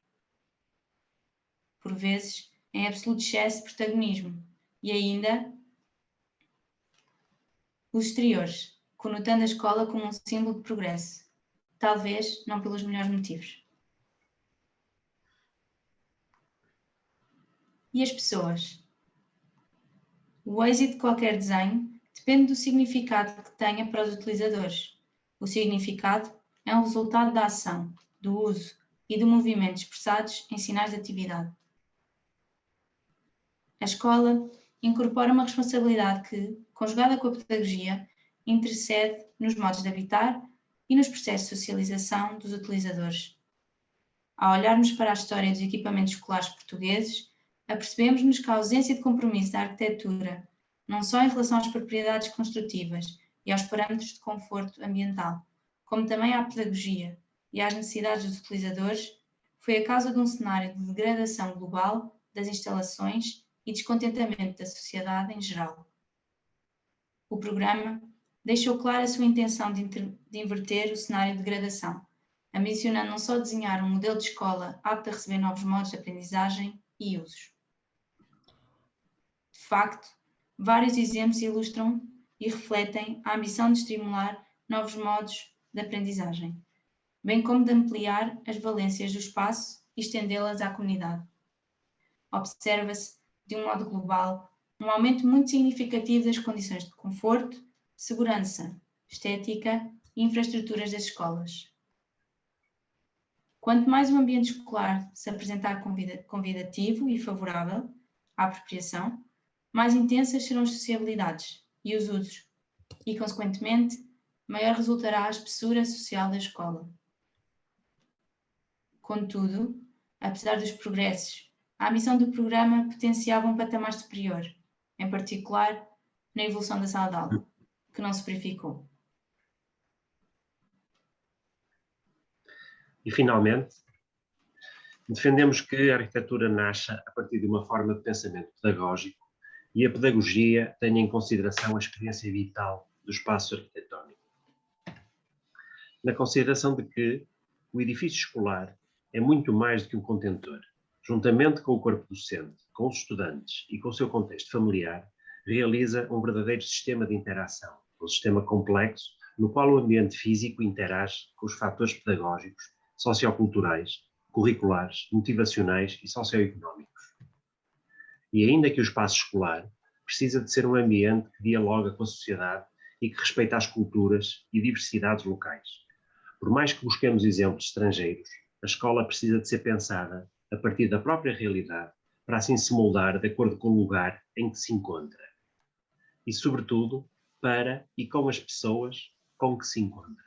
por vezes em absoluto excesso de protagonismo, e ainda os exteriores, conotando a escola como um símbolo de progresso, talvez não pelos melhores motivos. E as pessoas? O êxito de qualquer desenho depende do significado que tenha para os utilizadores. O significado é um resultado da ação, do uso e do movimento expressados em sinais de atividade. A escola incorpora uma responsabilidade que, conjugada com a pedagogia, intercede nos modos de habitar e nos processos de socialização dos utilizadores. Ao olharmos para a história dos equipamentos escolares portugueses, apercebemos-nos que a ausência de compromisso da arquitetura, não só em relação às propriedades construtivas e aos parâmetros de conforto ambiental, como também à pedagogia e às necessidades dos utilizadores, foi a causa de um cenário de degradação global das instalações e descontentamento da sociedade em geral. O programa deixou clara a sua intenção de inverter o cenário de degradação, ambicionando não só desenhar um modelo de escola apto a receber novos modos de aprendizagem e usos. De facto, vários exemplos ilustram e refletem a ambição de estimular novos modos de aprendizagem, bem como de ampliar as valências do espaço e estendê-las à comunidade. observa-se, de um modo global, um aumento muito significativo das condições de conforto, segurança, estética e infraestruturas das escolas. Quanto mais o ambiente escolar se apresentar convidativo e favorável à apropriação, mais intensas serão as sociabilidades e os usos, e, consequentemente, maior resultará a espessura social da escola. Contudo, apesar dos progressos, a missão do programa potenciava um patamar superior, em particular na evolução da sala de aula, que não se verificou. E, finalmente, defendemos que a arquitetura nasça a partir de uma forma de pensamento pedagógico e a pedagogia tenha em consideração a experiência vital do espaço arquitetónico. Na consideração de que o edifício escolar é muito mais do que um contentor. Juntamente com o corpo docente, com os estudantes e com o seu contexto familiar, realiza um verdadeiro sistema de interação, um sistema complexo no qual o ambiente físico interage com os fatores pedagógicos, socioculturais, curriculares, motivacionais e socioeconómicos. E ainda que o espaço escolar precisa de ser um ambiente que dialoga com a sociedade e que respeita as culturas e diversidades locais. Por mais que busquemos exemplos estrangeiros, a escola precisa de ser pensada a partir da própria realidade para assim se moldar de acordo com o lugar em que se encontra. E, sobretudo, para e com as pessoas com que se encontra.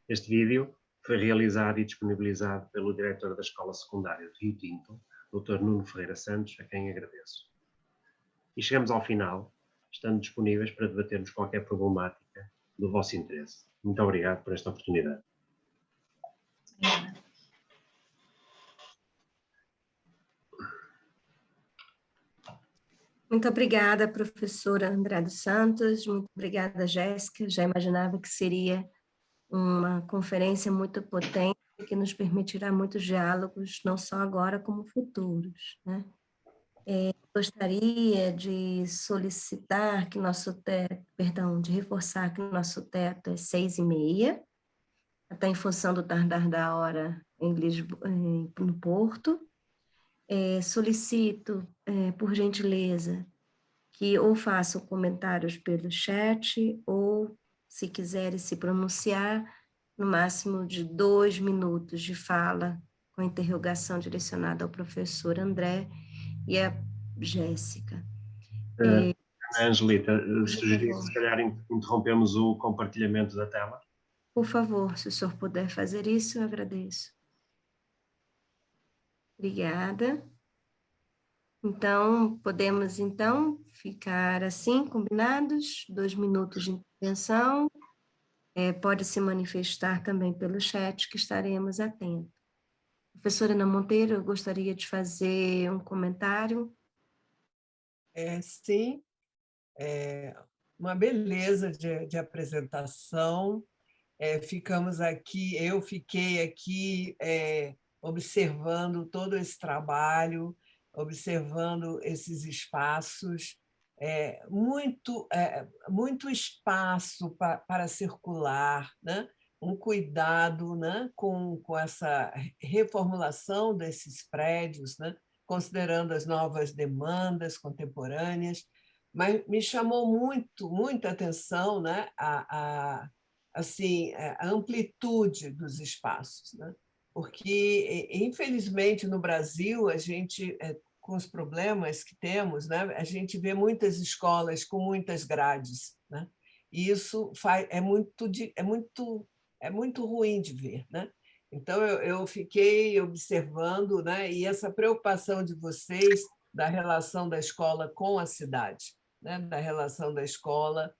Este vídeo foi realizado e disponibilizado pelo diretor da Escola Secundária de Rio Tinto, Dr. Nuno Ferreira Santos, a quem agradeço. E chegamos ao final, estando disponíveis para debatermos qualquer problemática do vosso interesse. Muito obrigado por esta oportunidade. Muito obrigada, professora André dos Santos. Muito obrigada, Jéssica. Já imaginava que seria uma conferência muito potente que nos permitirá muitos diálogos, não só agora, como futuros, né? Gostaria de solicitar que nosso teto, de reforçar que o nosso teto é 6h30, até em função do tardar da hora em Lisboa, no Porto. Solicito, por gentileza, que ou façam comentários pelo chat, ou, se quiserem se pronunciar, no máximo de 2 minutos de fala, com interrogação direcionada ao professor André e a Jéssica. Angelita, sugeria que se calhar interrompemos o compartilhamento da tela. Por favor, se o senhor puder fazer isso, eu agradeço. Obrigada. Então, podemos, ficar assim, combinados? 2 minutos de intervenção. Pode se manifestar também pelo chat, que estaremos atentos. Professora Ana Monteiro, eu gostaria de fazer um comentário. Sim, uma beleza de apresentação. Ficamos aqui, eu fiquei aqui observando todo esse trabalho, observando esses espaços, muito espaço para circular, né? Um cuidado, né? com essa reformulação desses prédios, né? Considerando as novas demandas contemporâneas, mas me chamou muita atenção, né? Assim, a amplitude dos espaços, né? Porque, infelizmente, no Brasil, a gente, com os problemas que temos, né? A gente vê muitas escolas com muitas grades, né? E isso é muito ruim de ver, né? Então, eu fiquei observando, né? E essa preocupação de vocês da relação da escola com a cidade, né? Da relação da escola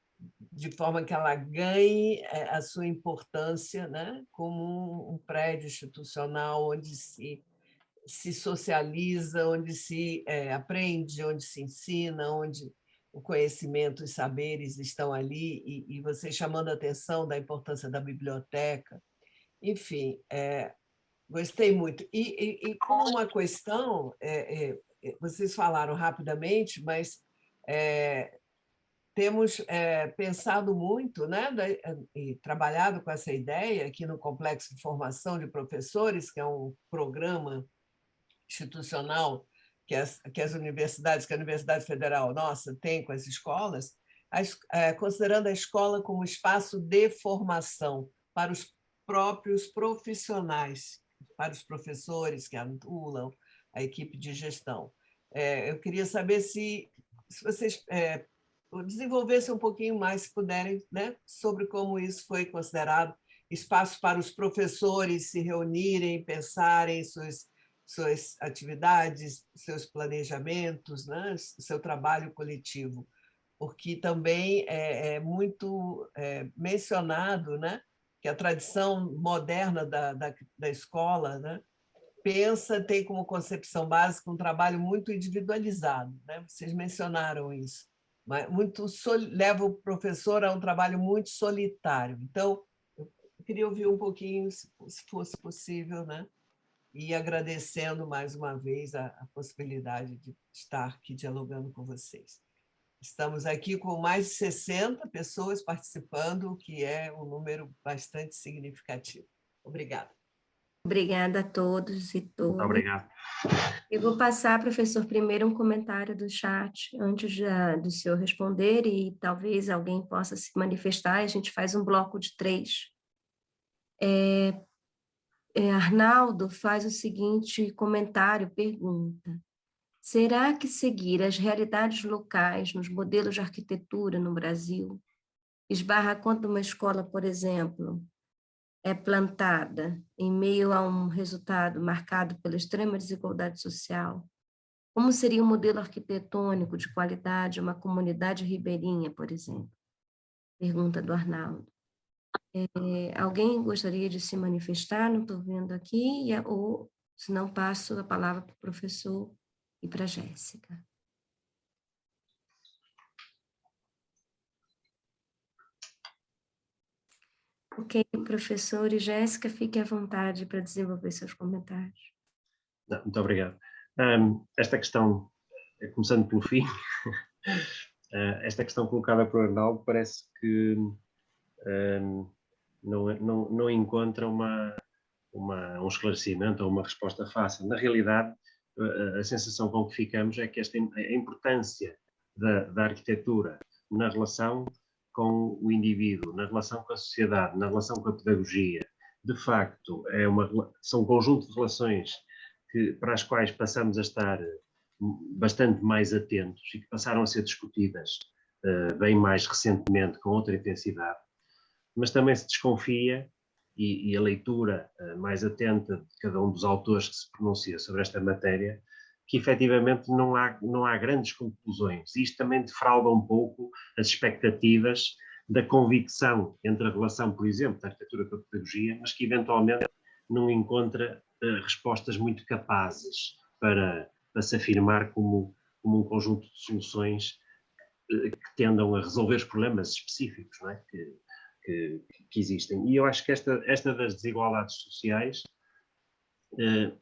de forma que ela ganhe a sua importância, né? Como um prédio institucional onde se socializa, onde se aprende, onde se ensina, onde o conhecimento e saberes estão ali, e você chamando a atenção da importância da biblioteca. enfim, gostei muito. E como uma questão, vocês falaram rapidamente, mas temos pensado muito, né, e trabalhado com essa ideia aqui no Complexo de Formação de Professores, que é um programa institucional que as universidades, que a Universidade Federal nossa tem com as escolas, considerando a escola como espaço de formação para os próprios profissionais, para os professores que atuam, a equipe de gestão. Eu queria saber se vocês desenvolvessem um pouquinho mais, se puderem, né, sobre como isso foi considerado espaço para os professores se reunirem, pensarem suas atividades, seus planejamentos, né, seu trabalho coletivo, porque também é muito mencionado, né, que a tradição moderna da escola, né, tem como concepção básica um trabalho muito individualizado, né? Vocês mencionaram isso, mas leva o professor a um trabalho muito solitário. Então, eu queria ouvir um pouquinho, se fosse possível, né? E agradecendo mais uma vez a possibilidade de estar aqui dialogando com vocês. Estamos aqui com mais de 60 pessoas participando, o que é um número bastante significativo. Obrigada. Obrigada a todos e todas. Muito obrigado. Eu vou passar, professor, primeiro um comentário do chat, antes do senhor responder, e talvez alguém possa se manifestar, a gente faz um bloco de 3. Arnaldo faz o seguinte comentário, pergunta: será que seguir as realidades locais nos modelos de arquitetura no Brasil esbarra quando uma escola, por exemplo, é plantada em meio a um resultado marcado pela extrema desigualdade social? Como seria um modelo arquitetônico de qualidade uma comunidade ribeirinha, por exemplo? Pergunta do Arnaldo. Alguém gostaria de se manifestar? Não estou vendo aqui, ou se não, passo a palavra para o professor e para a Jéssica. Ok, professor e Jéssica, fique à vontade para desenvolver seus comentários. Não, muito obrigado. Esta questão, começando pelo fim, esta questão colocada por Arnaldo parece que não encontra um esclarecimento ou uma resposta fácil. Na realidade, a sensação com que ficamos é que a importância da arquitetura na relação com o indivíduo, na relação com a sociedade, na relação com a pedagogia, de facto, são um conjunto de relações para as quais passamos a estar bastante mais atentos e que passaram a ser discutidas bem mais recentemente, com outra intensidade, mas também se desconfia, e a leitura mais atenta de cada um dos autores que se pronuncia sobre esta matéria, que efetivamente não há grandes conclusões. Isto também defrauda um pouco as expectativas da convicção entre a relação, por exemplo, da arquitetura com a pedagogia, mas que eventualmente não encontra respostas muito capazes para se afirmar como um conjunto de soluções que tendam a resolver os problemas específicos, não é? que existem. E eu acho que esta das desigualdades sociais,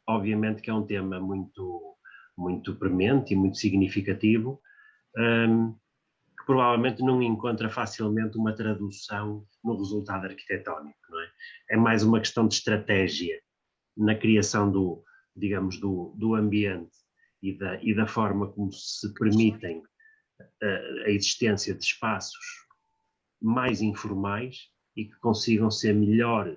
obviamente que é um tema muito, muito premente e muito significativo, que provavelmente não encontra facilmente uma tradução no resultado arquitetónico, não é? É mais uma questão de estratégia na criação do ambiente e da forma como se permitem a existência de espaços mais informais e que consigam ser melhor,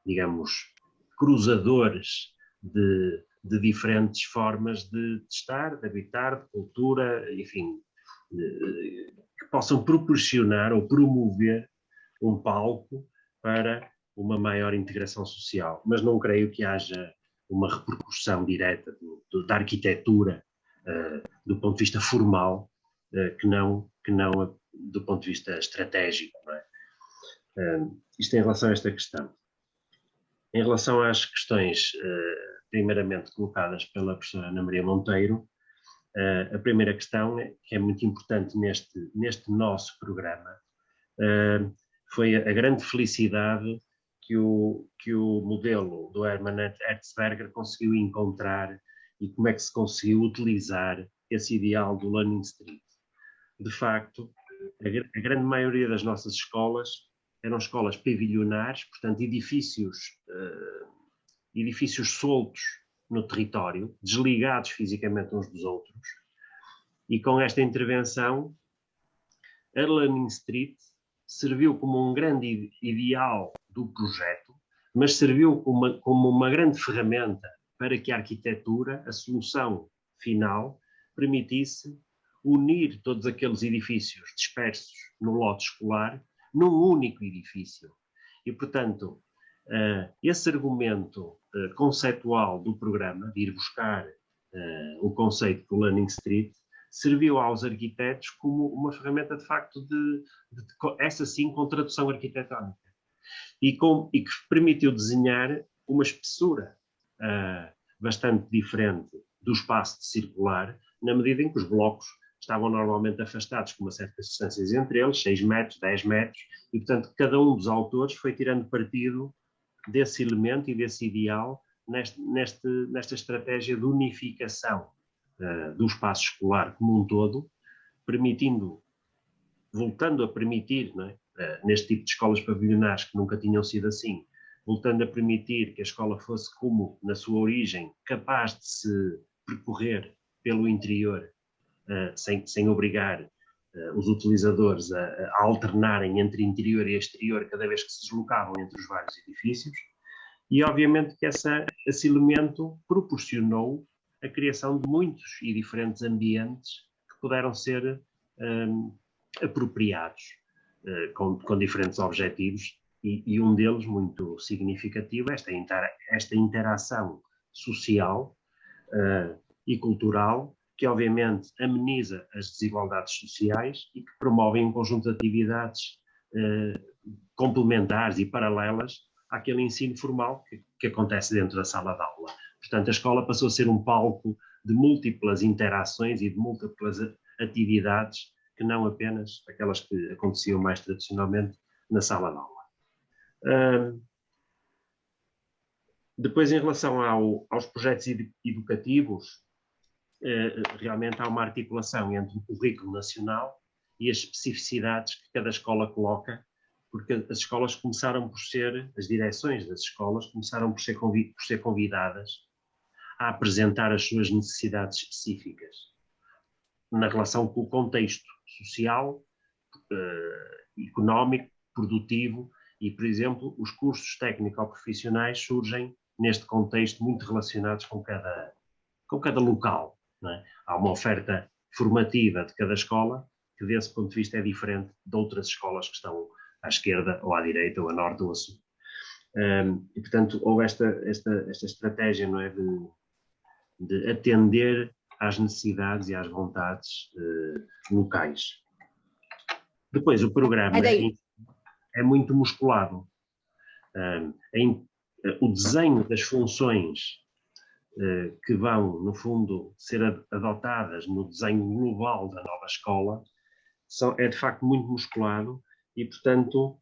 digamos, cruzadores de diferentes formas de estar, de habitar, de cultura, enfim, que possam proporcionar ou promover um palco para uma maior integração social. Mas não creio que haja uma repercussão direta da arquitetura do ponto de vista formal, que não do ponto de vista estratégico. Não é? Isto em relação a esta questão. Em relação às questões primeiramente colocadas pela professora Ana Maria Monteiro, a primeira questão, que é muito importante neste nosso programa, foi a grande felicidade que o modelo do Hermann Erzberger conseguiu encontrar e como é que se conseguiu utilizar esse ideal do Learning Street. De facto, a grande maioria das nossas escolas eram escolas pavilionares, portanto edifícios soltos no território, desligados fisicamente uns dos outros, e com esta intervenção a Learning Street serviu como um grande ideal do projeto, mas serviu como uma grande ferramenta para que a arquitetura, a solução final, permitisse unir todos aqueles edifícios dispersos no lote escolar num único edifício. E, portanto, esse argumento conceitual do programa, de ir buscar o conceito do Learning Street, serviu aos arquitetos como uma ferramenta, de facto, essa sim, com tradução arquitetónica. E que permitiu desenhar uma espessura bastante diferente do espaço circular, na medida em que os blocos estavam normalmente afastados com uma certa distância entre eles, 6 metros, 10 metros, e, portanto, cada um dos autores foi tirando partido desse elemento e desse ideal nesta estratégia de unificação do espaço escolar como um todo, voltando a permitir, não é? Neste tipo de escolas pavilionares que nunca tinham sido assim, voltando a permitir que a escola fosse, como na sua origem, capaz de se percorrer pelo interior, sem obrigar os utilizadores a alternarem entre interior e exterior cada vez que se deslocavam entre os vários edifícios. E obviamente que esse elemento proporcionou a criação de muitos e diferentes ambientes que puderam ser apropriados com diferentes objetivos, e um deles muito significativo é esta interação social e cultural, que obviamente ameniza as desigualdades sociais e que promovem um conjunto de atividades complementares e paralelas àquele ensino formal que acontece dentro da sala de aula. Portanto, a escola passou a ser um palco de múltiplas interações e de múltiplas atividades, que não apenas aquelas que aconteciam mais tradicionalmente na sala de aula. Depois, em relação aos projetos educativos, realmente há uma articulação entre o currículo nacional e as especificidades que cada escola coloca, porque as escolas começaram por ser, as direções das escolas começaram por ser convidadas a apresentar as suas necessidades específicas na relação com o contexto social, económico, produtivo, e, por exemplo, os cursos técnico-profissionais surgem neste contexto muito relacionados com cada local. Não é? Há uma oferta formativa de cada escola que, desse ponto de vista, é diferente de outras escolas que estão à esquerda ou à direita, ou a norte ou a sul. E, portanto, houve esta estratégia, não é, de atender às necessidades e às vontades locais. Depois, o programa é muito musculado. O desenho das funções que vão, no fundo, ser adotadas no desenho global da nova escola é, de facto, muito musculado e, portanto,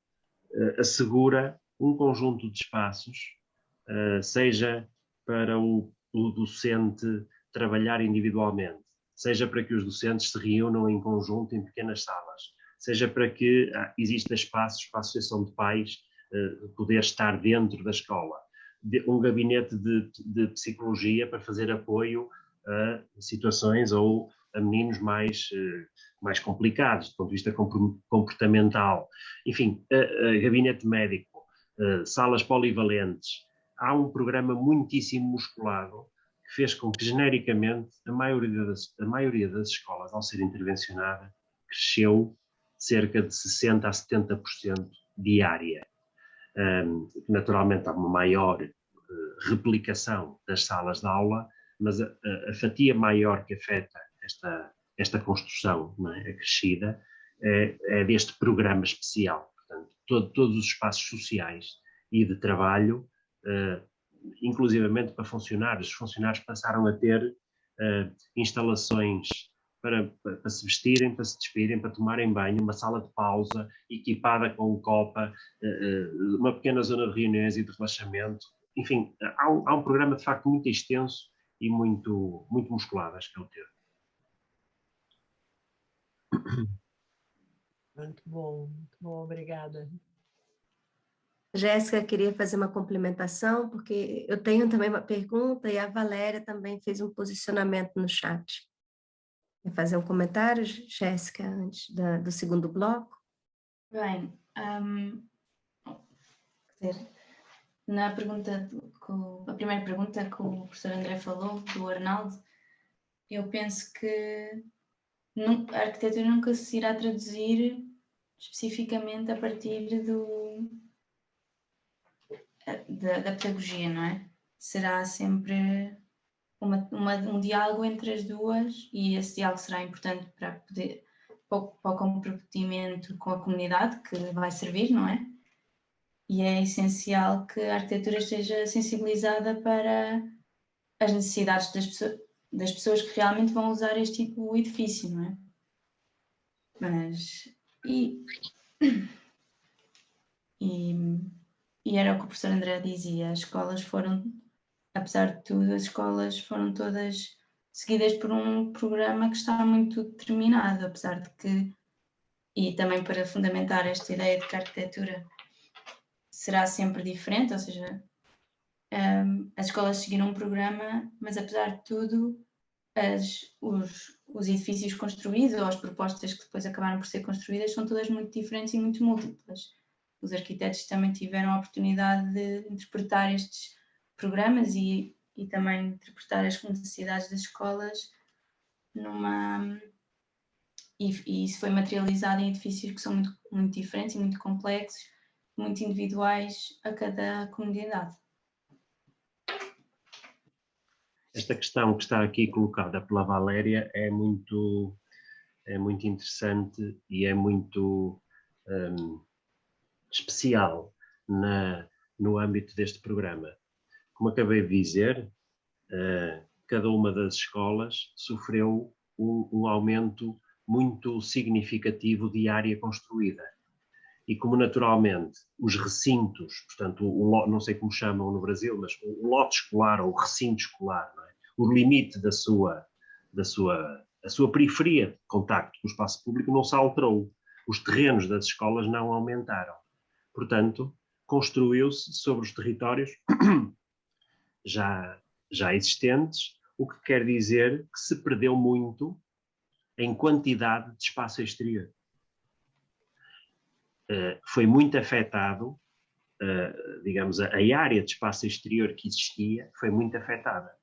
assegura um conjunto de espaços, seja para o docente trabalhar individualmente, seja para que os docentes se reúnam em conjunto em pequenas salas, seja para que exista espaços para a associação de pais poder estar dentro da escola, um gabinete de psicologia para fazer apoio a situações ou a meninos mais complicados, do ponto de vista comportamental. Enfim, gabinete médico, salas polivalentes. Há um programa muitíssimo musculado que fez com que, genericamente, a maioria das escolas, ao ser intervencionada, cresceu cerca de 60% a 70% diária. Naturalmente, há uma maior replicação das salas de aula, mas a fatia maior que afeta esta construção, não é, acrescida, é deste programa especial. Portanto, todos os espaços sociais e de trabalho, inclusivamente para funcionários, os funcionários passaram a ter instalações para se vestirem, para se despirem, para tomarem banho, uma sala de pausa equipada com copa, uma pequena zona de reuniões e de relaxamento. Enfim, há um programa de facto muito extenso e muito musculado, acho que é o termo. Muito bom, obrigada. Jéssica, queria fazer uma complementação, porque eu tenho também uma pergunta e a Valéria também fez um posicionamento no chat. Quer fazer um comentário, Jéssica, antes do segundo bloco? Bem, na pergunta, a primeira pergunta que o professor André falou, do Arnaldo, eu penso que a arquitetura nunca se irá traduzir especificamente a partir da pedagogia, não é? Será sempre um diálogo entre as duas, e esse diálogo será importante para o comprometimento com a comunidade que vai servir, não é? E é essencial que a arquitetura esteja sensibilizada para as necessidades das pessoas que realmente vão usar o edifício, não é? E era o que o professor André dizia, as escolas foram, apesar de tudo, as escolas foram todas seguidas por um programa que está muito determinado, apesar de que, e também para fundamentar esta ideia de que a arquitetura será sempre diferente, ou seja, as escolas seguiram um programa, mas apesar de tudo, os edifícios construídos ou as propostas que depois acabaram por ser construídas são todas muito diferentes e muito múltiplas. Os arquitetos também tiveram a oportunidade de interpretar estes programas e também interpretar as necessidades das escolas e isso foi materializado em edifícios que são muito, muito diferentes e muito complexos, muito individuais a cada comunidade. Esta questão que está aqui colocada pela Valéria é muito interessante e é muito especial no âmbito deste programa. Como acabei de dizer, cada uma das escolas sofreu um aumento muito significativo de área construída. E como naturalmente os recintos, portanto, não sei como chamam no Brasil, mas o lote escolar ou o recinto escolar, não é? O limite da sua periferia de contacto com o espaço público não se alterou. Os terrenos das escolas não aumentaram. Portanto, construiu-se sobre os territórios já existentes, o que quer dizer que se perdeu muito em quantidade de espaço exterior. Foi muito afetado, digamos, a área de espaço exterior que existia foi muito afetada,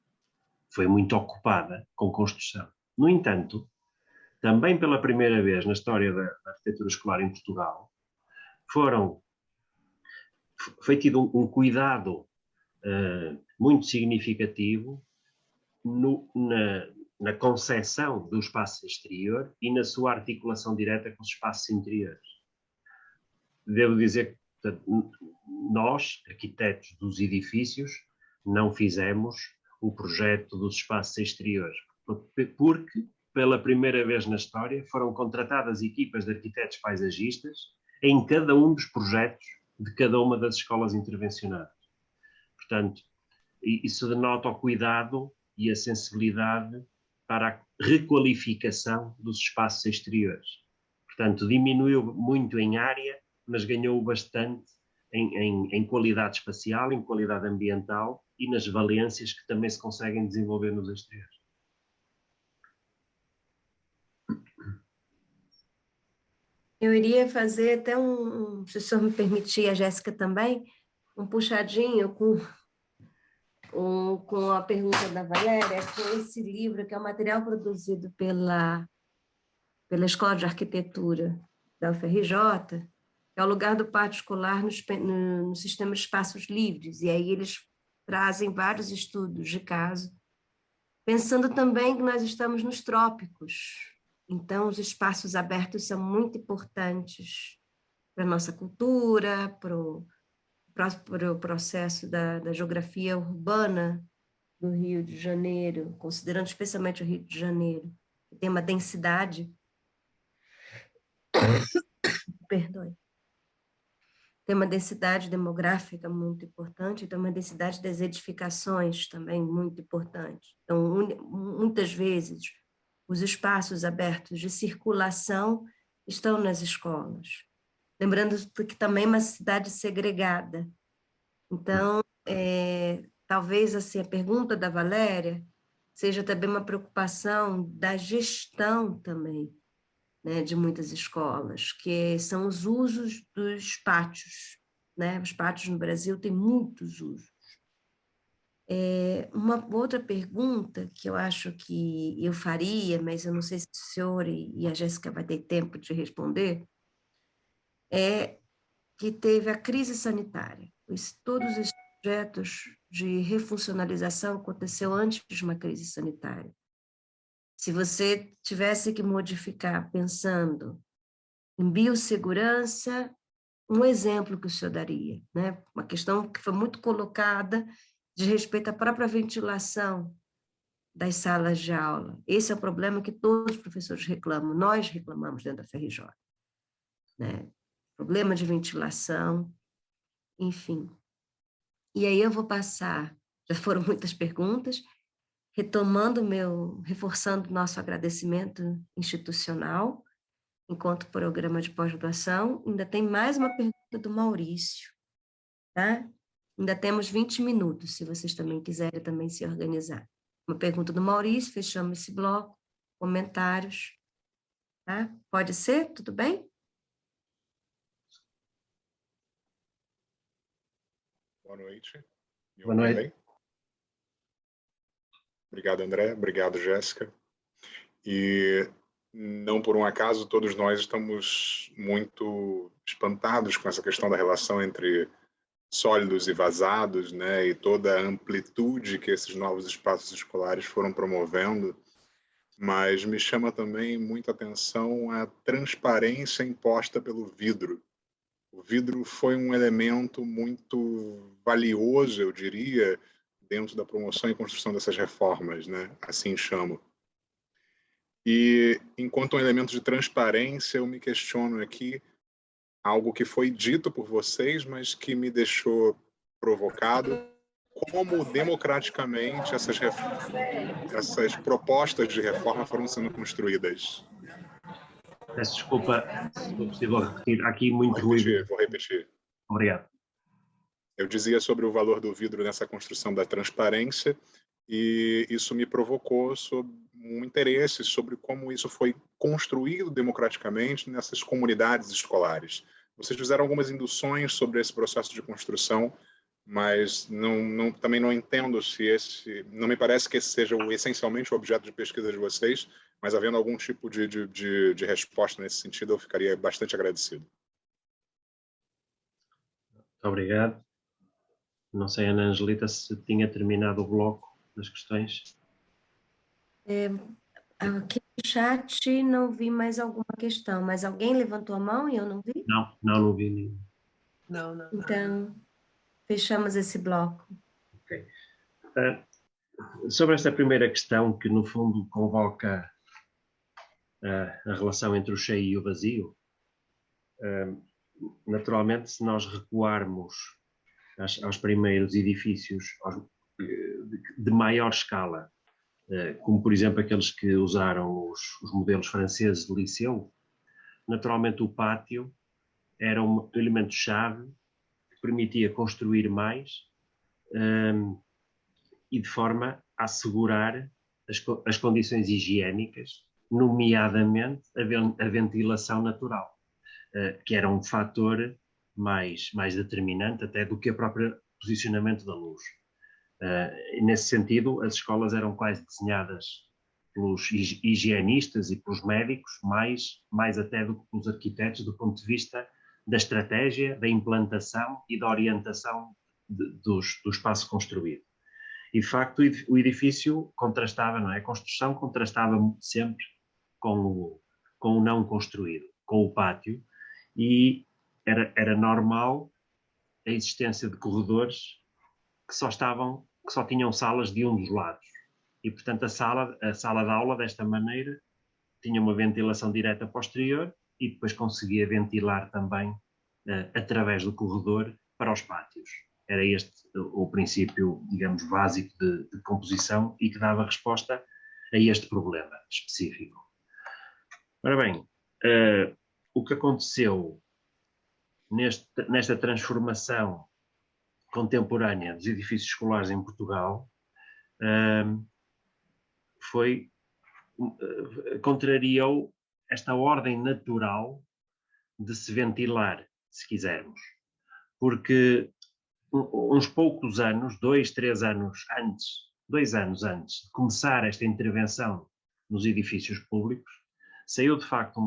foi muito ocupada com construção. No entanto, também pela primeira vez na história da arquitetura escolar em Portugal, foi tido um cuidado muito significativo na concepção do espaço exterior e na sua articulação direta com os espaços interiores. Devo dizer que nós, arquitetos dos edifícios, não fizemos o projeto dos espaços exteriores, porque pela primeira vez na história foram contratadas equipas de arquitetos paisagistas em cada um dos projetos de cada uma das escolas intervencionadas. Portanto, isso denota o cuidado e a sensibilidade para a requalificação dos espaços exteriores. Portanto, diminuiu muito em área, mas ganhou bastante em qualidade espacial, em qualidade ambiental e nas valências que também se conseguem desenvolver nos exteriores. Eu iria fazer até se o senhor me permitir, a Jéssica também, um puxadinho com a pergunta da Valéria, com esse livro, que é um material produzido pela Escola de Arquitetura da UFRJ, que é o lugar do pátio escolar no sistema de espaços livres, e aí eles trazem vários estudos de caso, pensando também que nós estamos nos trópicos, então os espaços abertos são muito importantes para a nossa cultura, para o processo da geografia urbana do Rio de Janeiro, considerando especialmente o Rio de Janeiro, tema densidade, perdoe, tem uma densidade demográfica muito importante, tem uma densidade das edificações também muito importante. Então, muitas vezes, os espaços abertos de circulação estão nas escolas. Lembrando que também é uma cidade segregada. Então, talvez assim, a pergunta da Valéria seja também uma preocupação da gestão também, né, de muitas escolas, que são os usos dos pátios, né? Os pátios no Brasil têm muitos usos. Uma outra pergunta que eu acho que eu faria, mas eu não sei se o senhor e a Jéssica vai ter tempo de responder, é que teve a crise sanitária. Todos esses projetos de refuncionalização aconteceu antes de uma crise sanitária. Se você tivesse que modificar pensando em biossegurança, um exemplo que o senhor daria, né? Uma questão que foi muito colocada de respeito à própria ventilação das salas de aula. Esse é o problema que todos os professores reclamam, nós reclamamos dentro da FRJ, né? Problema de ventilação, enfim. E aí eu vou passar, já foram muitas perguntas, reforçando o nosso agradecimento institucional, enquanto programa de pós-graduação. Ainda tem mais uma pergunta do Maurício, tá? Ainda temos 20 minutos, se vocês também quiserem também se organizar. Uma pergunta do Maurício, fechamos esse bloco, comentários, tá? Pode ser? Tudo bem? Boa noite. Boa noite. Bem? Obrigado, André. Obrigado, Jéssica. E não por um acaso, todos nós estamos muito espantados com essa questão da relação entre sólidos e vazados, né? E toda a amplitude que esses novos espaços escolares foram promovendo. Mas me chama também muita atenção a transparência imposta pelo vidro. O vidro foi um elemento muito valioso, eu diria, dentro da promoção e construção dessas reformas, né? Assim chamo. E, enquanto um elemento de transparência, eu me questiono aqui algo que foi dito por vocês, mas que me deixou provocado, como democraticamente essas propostas de reforma foram sendo construídas. Peço desculpa, se for possível repetir. Há aqui muito ruído. Vou repetir. Obrigado. Eu dizia sobre o valor do vidro nessa construção da transparência, e isso me provocou sobre um interesse sobre como isso foi construído democraticamente nessas comunidades escolares. Vocês fizeram algumas induções sobre esse processo de construção, mas também não entendo se não me parece que esse seja essencialmente o objeto de pesquisa de vocês, mas havendo algum tipo de resposta nesse sentido, eu ficaria bastante agradecido. Muito obrigado. Não sei, Ana Angelita, se tinha terminado o bloco das questões. Aqui no chat não vi mais alguma questão, mas alguém levantou a mão e eu não vi? Não vi nenhum. Não. Então, fechamos esse bloco. Ok. Sobre esta primeira questão, que no fundo convoca a relação entre o cheio e o vazio, naturalmente, se nós recuarmos aos primeiros edifícios de maior escala, como por exemplo aqueles que usaram os modelos franceses de liceu, naturalmente o pátio era um elemento-chave que permitia construir mais e de forma a assegurar as condições higiênicas, nomeadamente a ventilação natural, que era um fator mais determinante até do que o próprio posicionamento da luz. Nesse sentido, as escolas eram quase desenhadas pelos higienistas e pelos médicos, mais até do que pelos arquitetos, do ponto de vista da estratégia, da implantação e da orientação do espaço construído. E, de facto, o edifício contrastava, não é? A construção contrastava sempre com o não construído, com o pátio, e era normal a existência de corredores que só tinham salas de um dos lados. E, portanto, a sala de aula, desta maneira, tinha uma ventilação direta posterior e depois conseguia ventilar também através do corredor para os pátios. Era este o princípio, digamos, básico de composição e que dava resposta a este problema específico. Ora bem, o que aconteceu nesta transformação contemporânea dos edifícios escolares em Portugal contrariou esta ordem natural de se ventilar, se quisermos. Porque uns poucos anos, 2 anos antes de começar esta intervenção nos edifícios públicos, saiu de facto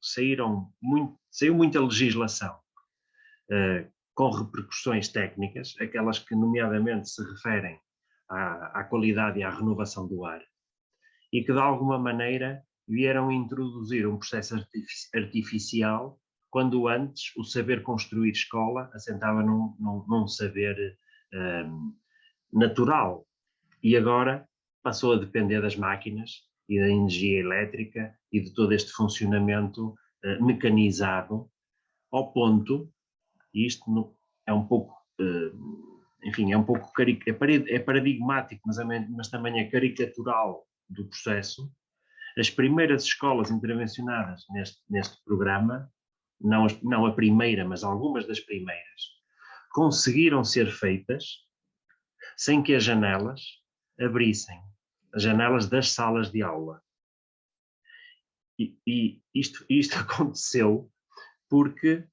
saiu muita legislação com repercussões técnicas, aquelas que nomeadamente se referem à qualidade e à renovação do ar, e que de alguma maneira vieram introduzir um processo artificial, quando antes o saber construir escola assentava num saber natural, e agora passou a depender das máquinas e da energia elétrica e de todo este funcionamento mecanizado, ao ponto, e isto é um pouco, enfim, é paradigmático, mas também é caricatural do processo. As primeiras escolas intervencionadas neste programa, não a primeira, mas algumas das primeiras, conseguiram ser feitas sem que as janelas abrissem, as janelas das salas de aula. E isto aconteceu porque,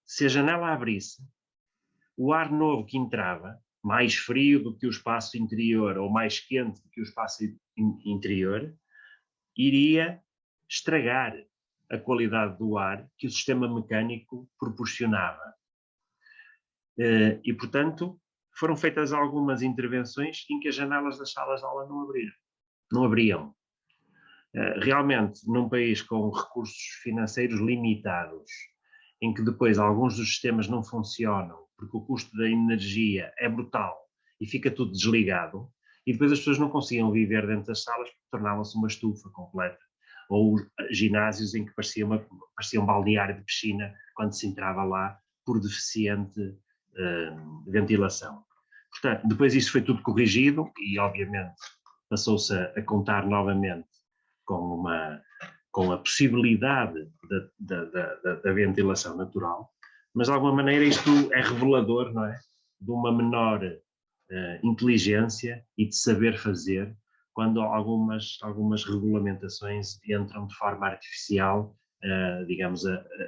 se a janela abrisse, o ar novo que entrava, mais frio do que o espaço interior ou mais quente do que o espaço interior, iria estragar a qualidade do ar que o sistema mecânico proporcionava. E, portanto, foram feitas algumas intervenções em que as janelas das salas de aula não abriam. Realmente, num país com recursos financeiros limitados, em que depois alguns dos sistemas não funcionam, porque o custo da energia é brutal e fica tudo desligado, e depois as pessoas não conseguiam viver dentro das salas porque tornavam-se uma estufa completa, ou ginásios em que parecia um balneário de piscina quando se entrava lá por deficiente ventilação. Portanto, depois isso foi tudo corrigido e, obviamente, passou-se a contar novamente com a possibilidade da ventilação natural, mas de alguma maneira isto é revelador, não é? De uma menor inteligência e de saber fazer quando algumas regulamentações entram de forma artificial, digamos,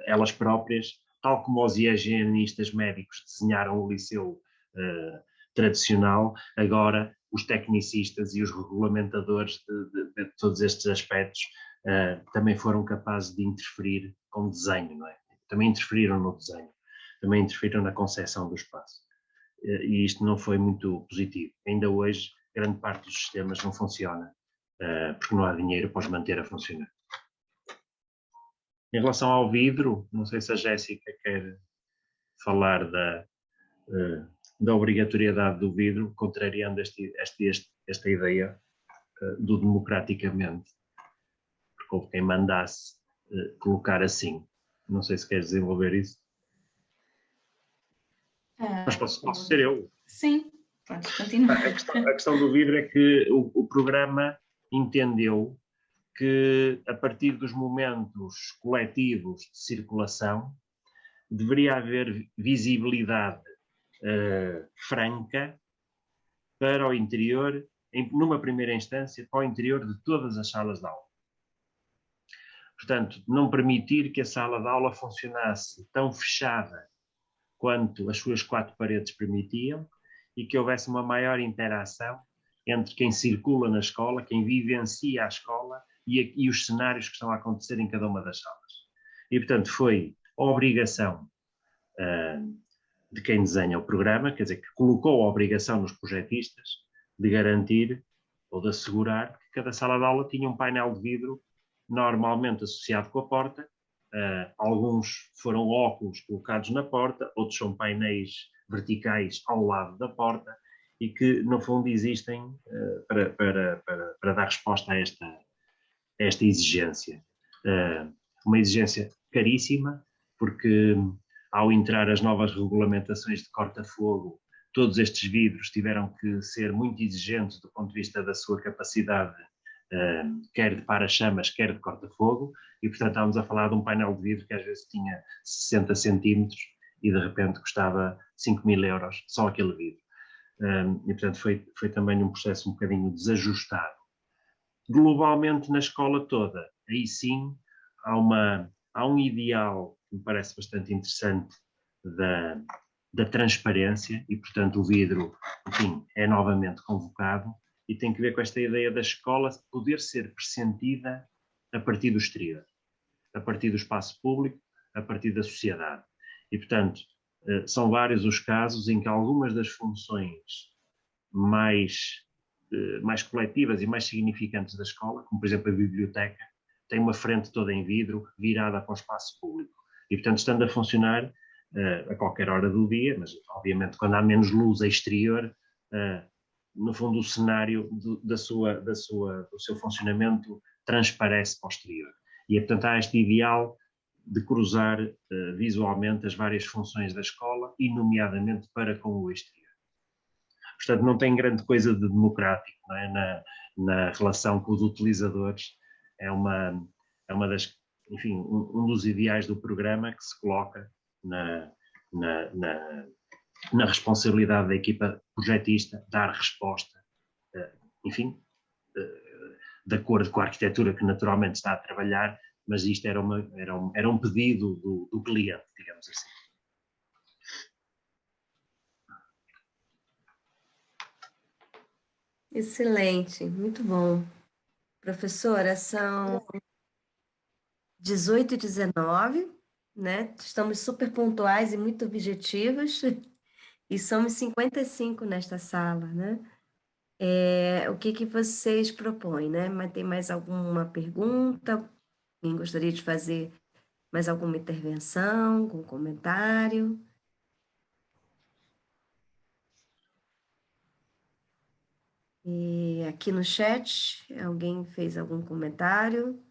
elas próprias, tal como os higienistas médicos desenharam o liceu tradicional, agora os tecnicistas e os regulamentadores de todos estes aspectos também foram capazes de interferir com o desenho, não é? Também interferiram no desenho, também interferiram na concepção do espaço. E isto não foi muito positivo. Ainda hoje, grande parte dos sistemas não funciona, porque não há dinheiro para os manter a funcionar. Em relação ao vidro, não sei se a Jéssica quer falar da obrigatoriedade do vidro, contrariando esta ideia do democraticamente, porque houve quem mandasse colocar assim. Não sei se queres desenvolver isso. Mas posso ser eu. Sim, pode continuar. A questão do vidro é que o programa entendeu que, a partir dos momentos coletivos de circulação, deveria haver visibilidade franca para o interior, numa primeira instância, para o interior de todas as salas de aula. Portanto, não permitir que a sala de aula funcionasse tão fechada quanto as suas 4 paredes permitiam e que houvesse uma maior interação entre quem circula na escola, quem vivencia a escola e os cenários que estão a acontecer em cada uma das salas. E, portanto, foi a obrigação de quem desenha o programa, quer dizer, que colocou a obrigação nos projetistas de garantir ou de assegurar que cada sala de aula tinha um painel de vidro normalmente associado com a porta. Alguns foram óculos colocados na porta, outros são painéis verticais ao lado da porta e que, no fundo, existem para dar resposta a esta exigência. Uma exigência caríssima, porque ao entrar as novas regulamentações de corta-fogo, todos estes vidros tiveram que ser muito exigentes do ponto de vista da sua capacidade, quer de para-chamas, quer de corta-fogo, e portanto estávamos a falar de um painel de vidro que às vezes tinha 60 centímetros e de repente custava 5.000 euros, só aquele vidro. E portanto foi também um processo um bocadinho desajustado. Globalmente na escola toda, aí sim há um ideal que me parece bastante interessante da transparência e, portanto, o vidro, enfim, é novamente convocado e tem que ver com esta ideia da escola poder ser pressentida a partir do exterior, a partir do espaço público, a partir da sociedade. E, portanto, são vários os casos em que algumas das funções mais coletivas e mais significantes da escola, como por exemplo a biblioteca, tem uma frente toda em vidro virada para o espaço público. E, portanto, estando a funcionar a qualquer hora do dia, mas obviamente quando há menos luz exterior, no fundo o cenário do seu funcionamento transparece para o exterior. E, portanto, há este ideal de cruzar visualmente as várias funções da escola e, nomeadamente, para com o exterior. Portanto, não tem grande coisa de democrático, não é? Na relação com os utilizadores. É uma das, enfim, um dos ideais do programa que se coloca na responsabilidade da equipa projetista, dar resposta, enfim, de acordo com a arquitetura que naturalmente está a trabalhar, mas isto era um pedido do cliente, digamos assim. Excelente, muito bom. Professora, são 18h19, né? Estamos super pontuais e muito objetivos, e somos 55 nesta sala, né? O que vocês propõem, né? Mas tem mais alguma pergunta? Quem gostaria de fazer mais alguma intervenção, algum comentário? E aqui no chat, alguém fez algum comentário?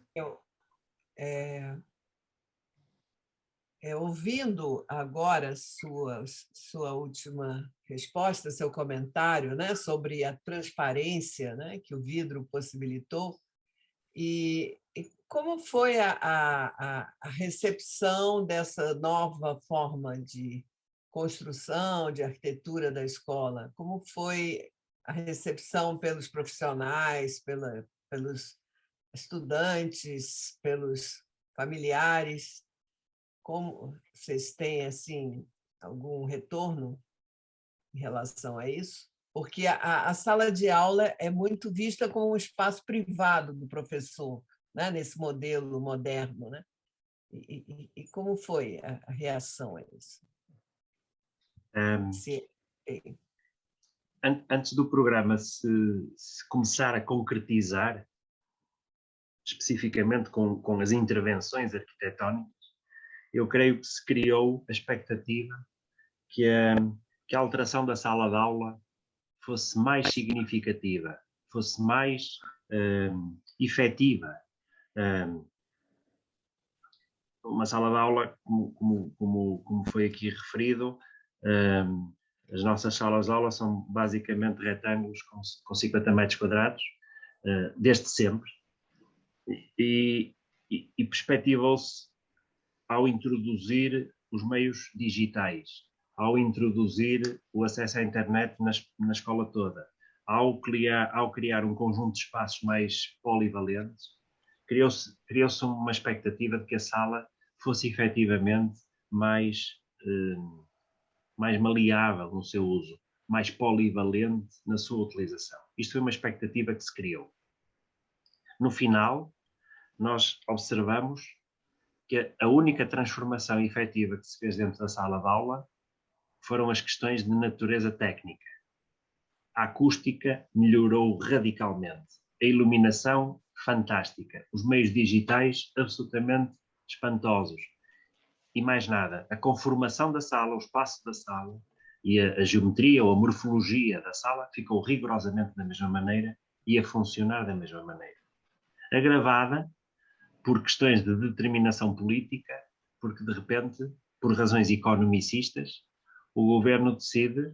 Ouvindo agora sua última resposta, seu comentário, né, sobre a transparência, né, que o vidro possibilitou, e como foi a recepção dessa nova forma de construção, de arquitetura da escola? Como foi a recepção pelos profissionais, pelos estudantes, pelos familiares? Como vocês têm assim algum retorno em relação a isso? Porque a sala de aula é muito vista como um espaço privado do professor, né? Nesse modelo moderno, né? E como foi a reação a isso? Antes do programa se começar a concretizar, especificamente com as intervenções arquitetónicas, eu creio que se criou a expectativa que a alteração da sala de aula fosse mais significativa, fosse mais efetiva. Uma sala de aula, como foi aqui referido, as nossas salas de aula são basicamente retângulos com 50 metros quadrados, desde sempre, e perspectivou-se, ao introduzir os meios digitais, ao introduzir o acesso à internet na escola toda, ao criar um conjunto de espaços mais polivalentes, criou-se uma expectativa de que a sala fosse efetivamente mais maleável no seu uso, mais polivalente na sua utilização. Isto foi uma expectativa que se criou. No final, nós observamos que a única transformação efetiva que se fez dentro da sala de aula foram as questões de natureza técnica. A acústica melhorou radicalmente, a iluminação fantástica, os meios digitais absolutamente espantosos. E mais nada, a conformação da sala, o espaço da sala e a geometria ou a morfologia da sala ficou rigorosamente da mesma maneira e a funcionar da mesma maneira. agravada por questões de determinação política, porque de repente, por razões economicistas, o governo decide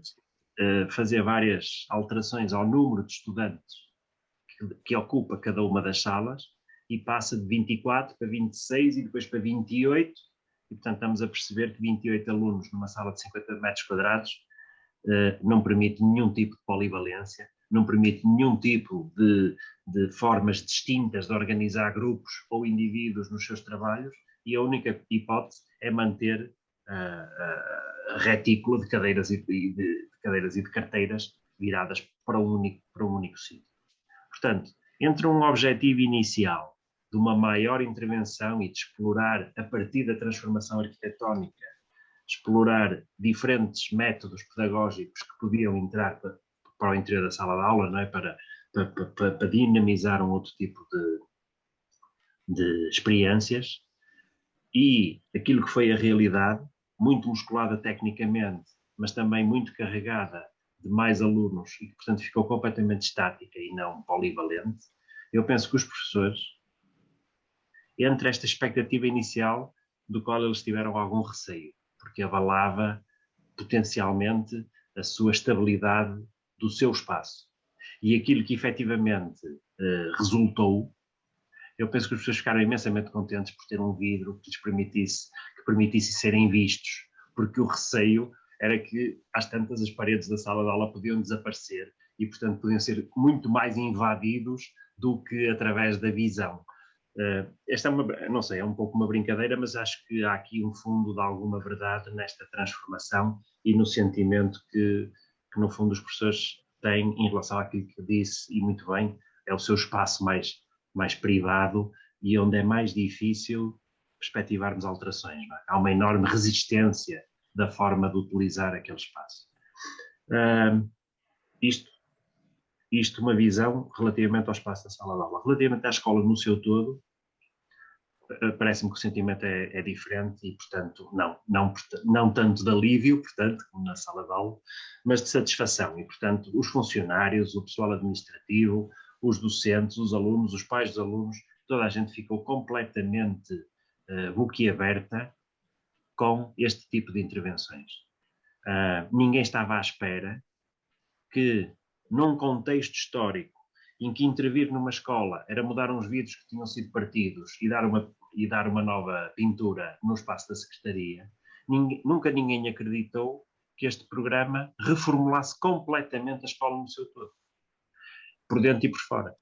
fazer várias alterações ao número de estudantes que ocupa cada uma das salas e passa de 24 para 26 e depois para 28, e portanto estamos a perceber que 28 alunos numa sala de 50 metros quadrados não permite nenhum tipo de polivalência, não permite nenhum tipo de formas distintas de organizar grupos ou indivíduos nos seus trabalhos, e a única hipótese é manter a retícula de cadeiras e de carteiras viradas para um único sítio. Portanto, entre um objetivo inicial de uma maior intervenção e de explorar, a partir da transformação arquitetónica, explorar diferentes métodos pedagógicos que podiam entrar para o interior da sala de aula, não é? para dinamizar um outro tipo de experiências, e aquilo que foi a realidade, muito musculada tecnicamente, mas também muito carregada de mais alunos e que, portanto, ficou completamente estática e não polivalente. Eu penso que os professores, entre esta expectativa inicial, do qual eles tiveram algum receio, porque abalava potencialmente a sua estabilidade do seu espaço. E aquilo que efetivamente resultou, eu penso que as pessoas ficaram imensamente contentes por ter um vidro que lhes permitisse serem vistos, porque o receio era que, às tantas, as paredes da sala de aula podiam desaparecer e, portanto, podiam ser muito mais invadidos do que através da visão. Esta é não sei, é um pouco uma brincadeira, mas acho que há aqui um fundo de alguma verdade nesta transformação e no sentimento que no fundo, os professores têm em relação àquilo que disse, e muito bem, é o seu espaço mais privado e onde é mais difícil perspectivarmos alterações. Não é? Há uma enorme resistência da forma de utilizar aquele espaço. Isto uma visão relativamente ao espaço da sala de aula. Relativamente à escola no seu todo, parece-me que o sentimento é diferente e, portanto, não tanto de alívio, portanto, como na sala de aula, mas de satisfação. E, portanto, os funcionários, o pessoal administrativo, os docentes, os alunos, os pais dos alunos, toda a gente ficou completamente boquiaberta com este tipo de intervenções. Ninguém estava à espera que, num contexto histórico em que intervir numa escola era mudar uns vidros que tinham sido partidos e dar uma nova pintura no espaço da secretaria, nunca ninguém acreditou que este programa reformulasse completamente a escola no seu todo, por dentro e por fora.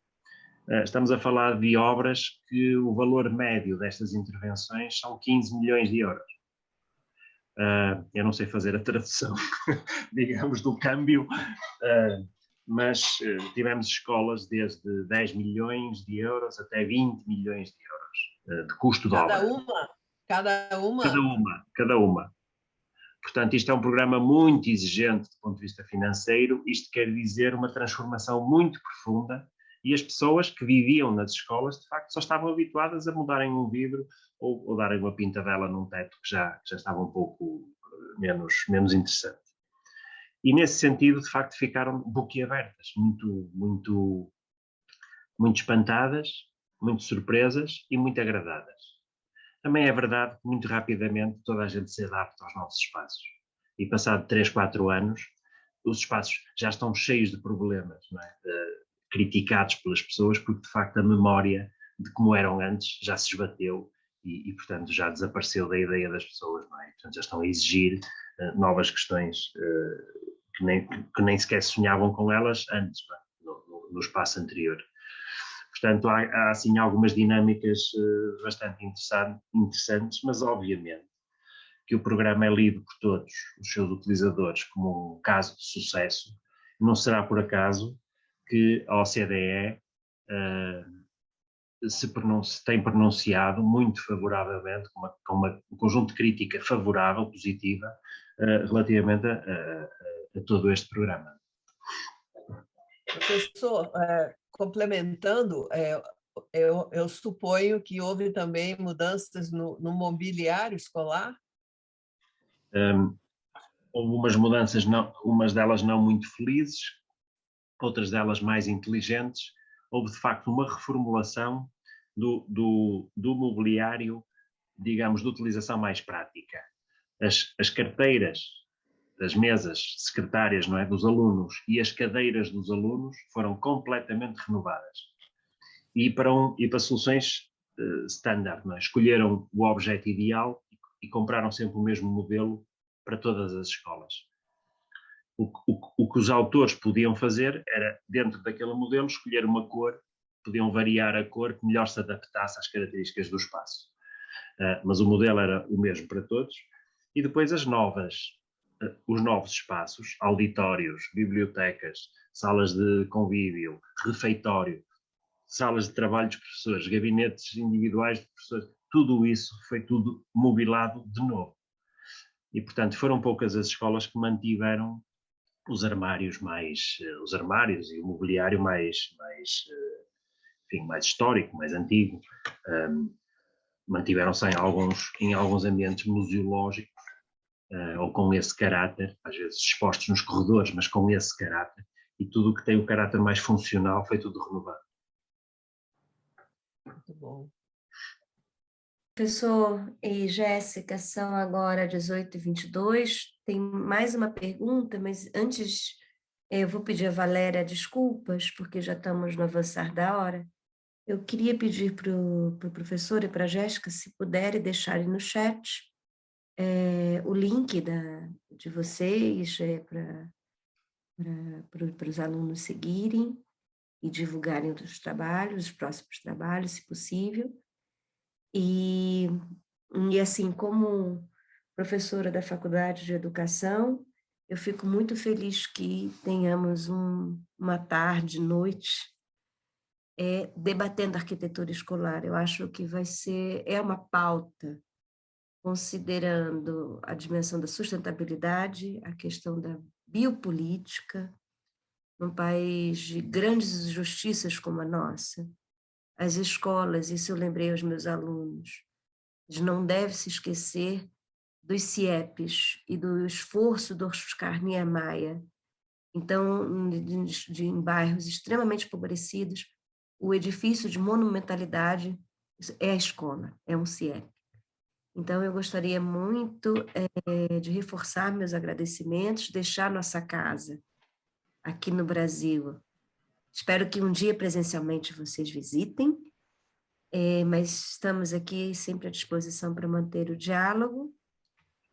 Estamos a falar de obras que o valor médio destas intervenções são 15 milhões de euros. Eu não sei fazer a tradução, digamos, do câmbio, mas tivemos escolas desde 10 milhões de euros até 20 milhões de euros de custo de obra. Cada uma? Cada uma. Portanto, isto é um programa muito exigente do ponto de vista financeiro. Isto quer dizer uma transformação muito profunda, e as pessoas que viviam nas escolas, de facto, só estavam habituadas a mudarem um vidro ou darem uma pintadela num teto que já estava um pouco menos interessante. E nesse sentido, de facto, ficaram boquiabertas, muito espantadas, muito surpresas e muito agradadas. Também é verdade que muito rapidamente toda a gente se adapta aos novos espaços. E passado 3, 4 anos, os espaços já estão cheios de problemas, não é? Criticados pelas pessoas, porque de facto a memória de como eram antes já se esbateu e portanto já desapareceu da ideia das pessoas, não é? Portanto já estão a exigir novas questões que nem sequer sonhavam com elas antes, no espaço anterior. Portanto, há assim algumas dinâmicas bastante interessantes, mas obviamente que o programa é lido por todos os seus utilizadores como um caso de sucesso. Não será por acaso que a OCDE se tem pronunciado muito favoravelmente, com um conjunto de crítica favorável, positiva, relativamente a todo este programa. Professor, complementando, eu suponho que houve também mudanças no mobiliário escolar? Houve umas mudanças, umas delas não muito felizes, outras delas mais inteligentes. Houve, de facto, uma reformulação do mobiliário, digamos, de utilização mais prática. As carteiras das mesas secretárias, não é, dos alunos e as cadeiras dos alunos foram completamente renovadas. E para soluções standard, não é? Escolheram o objeto ideal e compraram sempre o mesmo modelo para todas as escolas. O que os autores podiam fazer era, dentro daquele modelo, escolher uma cor, podiam variar a cor que melhor se adaptasse às características do espaço. Mas o modelo era o mesmo para todos. E depois os novos espaços, auditórios, bibliotecas, salas de convívio, refeitório, salas de trabalho dos professores, gabinetes individuais de professores, tudo isso foi tudo mobilado de novo. E, portanto, foram poucas as escolas que mantiveram os armários e o mobiliário mais histórico, mais antigo. Mantiveram-se em alguns ambientes museológicos, ou com esse caráter, às vezes expostos nos corredores, mas com esse caráter, e tudo o que tem o caráter mais funcional foi tudo renovado. Muito bom. Professor e Jéssica, são agora 18h22. Tem mais uma pergunta, mas antes eu vou pedir a Valéria desculpas, porque já estamos no avançar da hora. Eu queria pedir para o professor e para a Jéssica, se puderem deixarem no chat o link de vocês para os alunos seguirem e divulgarem os trabalhos, os próximos trabalhos, se possível. E assim, como professora da Faculdade de Educação, eu fico muito feliz que tenhamos uma tarde, noite, debatendo arquitetura escolar. Eu acho que é uma pauta, considerando a dimensão da sustentabilidade, a questão da biopolítica, num país de grandes injustiças como a nossa. As escolas, isso eu lembrei aos meus alunos, não deve se esquecer dos CIEPs e do esforço do Oscar Niemeyer. Então, em bairros extremamente empobrecidos, o edifício de monumentalidade é a escola, é um CIEP. Então, eu gostaria muito de reforçar meus agradecimentos, deixar nossa casa aqui no Brasil. Espero que um dia presencialmente vocês visitem, mas estamos aqui sempre à disposição para manter o diálogo,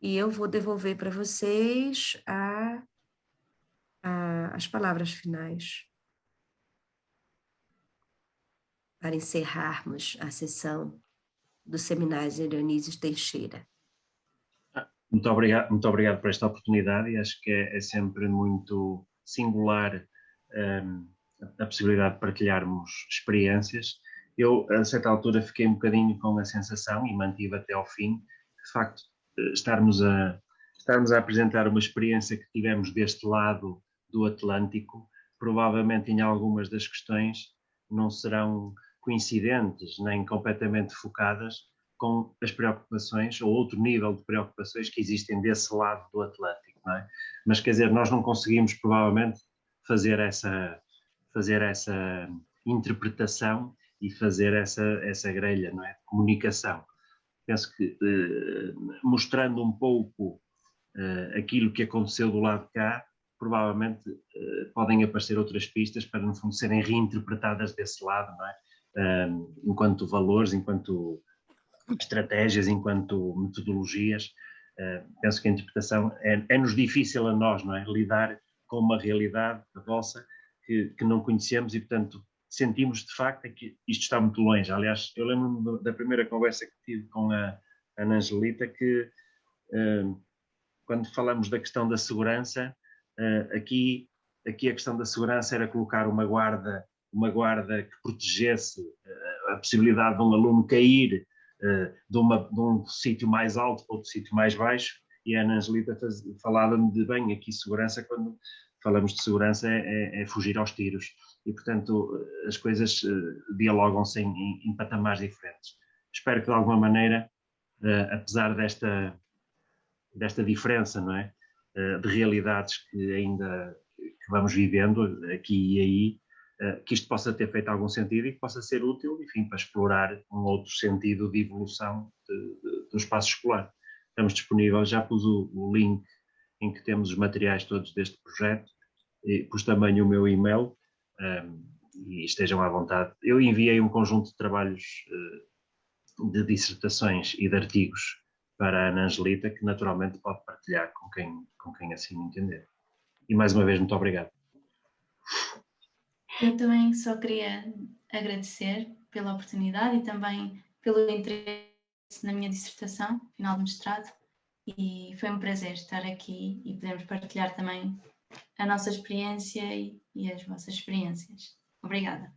e eu vou devolver para vocês as palavras finais para encerrarmos a sessão do Seminário Dionísio Teixeira. Muito obrigado por esta oportunidade, e acho que é sempre muito singular a possibilidade de partilharmos experiências. Eu, a certa altura, fiquei um bocadinho com a sensação, e mantive até ao fim, de facto, estarmos a apresentar uma experiência que tivemos deste lado do Atlântico, provavelmente em algumas das questões não serão coincidentes nem completamente focadas com as preocupações ou outro nível de preocupações que existem desse lado do Atlântico, não é? Mas, quer dizer, nós não conseguimos provavelmente fazer essa interpretação e fazer essa grelha, não é, de comunicação. Penso que mostrando um pouco aquilo que aconteceu do lado de cá, provavelmente podem aparecer outras pistas para, no fundo, serem reinterpretadas desse lado, não é? Enquanto valores, enquanto estratégias, enquanto metodologias. Penso que a interpretação é-nos difícil a nós, não é? Lidar com uma realidade, a vossa, que não conhecemos, e, portanto, sentimos de facto que isto está muito longe. Aliás, eu lembro-me da primeira conversa que tive com a Ana Angelita, que quando falamos da questão da segurança, aqui a questão da segurança era colocar uma guarda que protegesse a possibilidade de um aluno cair de um sítio mais alto para outro sítio mais baixo, e a Ana Angelita falava-me de, bem, aqui segurança, quando falamos de segurança, é fugir aos tiros. E, portanto, as coisas dialogam-se em patamares diferentes. Espero que, de alguma maneira, apesar desta diferença, não é, de realidades que vamos vivendo aqui e aí, que isto possa ter feito algum sentido e que possa ser útil, enfim, para explorar um outro sentido de evolução do espaço escolar. Estamos disponíveis, já pus o link em que temos os materiais todos deste projeto, e pus também o meu e-mail, e estejam à vontade. Eu enviei um conjunto de trabalhos de dissertações e de artigos para a Ana Angelita, que naturalmente pode partilhar com quem assim entender. E mais uma vez, muito obrigado. Eu também só queria agradecer pela oportunidade e também pelo interesse na minha dissertação, final de mestrado, e foi um prazer estar aqui e podermos partilhar também a nossa experiência e as vossas experiências. Obrigada.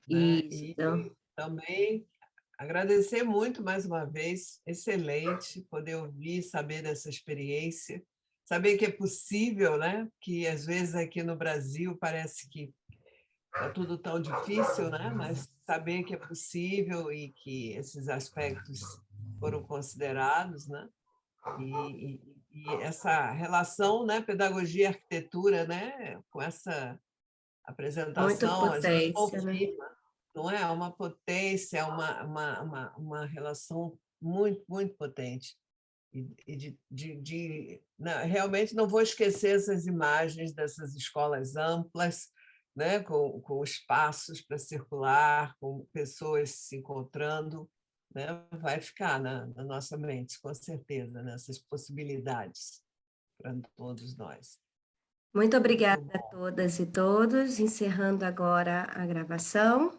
E também agradecer muito mais uma vez, excelente poder ouvir, saber dessa experiência, saber que é possível, né? Que às vezes aqui no Brasil parece que está tudo tão difícil, né? Mas saber que é possível e que esses aspectos foram considerados, né? E essa relação, né? Pedagogia e arquitetura, né? Com essa apresentação, Muita potência, né? não é? Uma potência, uma relação muito, muito potente. Realmente não vou esquecer essas imagens dessas escolas amplas, né? com espaços para circular, com pessoas se encontrando, né? Vai ficar na nossa mente, com certeza, nessas possibilidades para todos nós. Muito obrigada a todas e todos. Encerrando agora a gravação.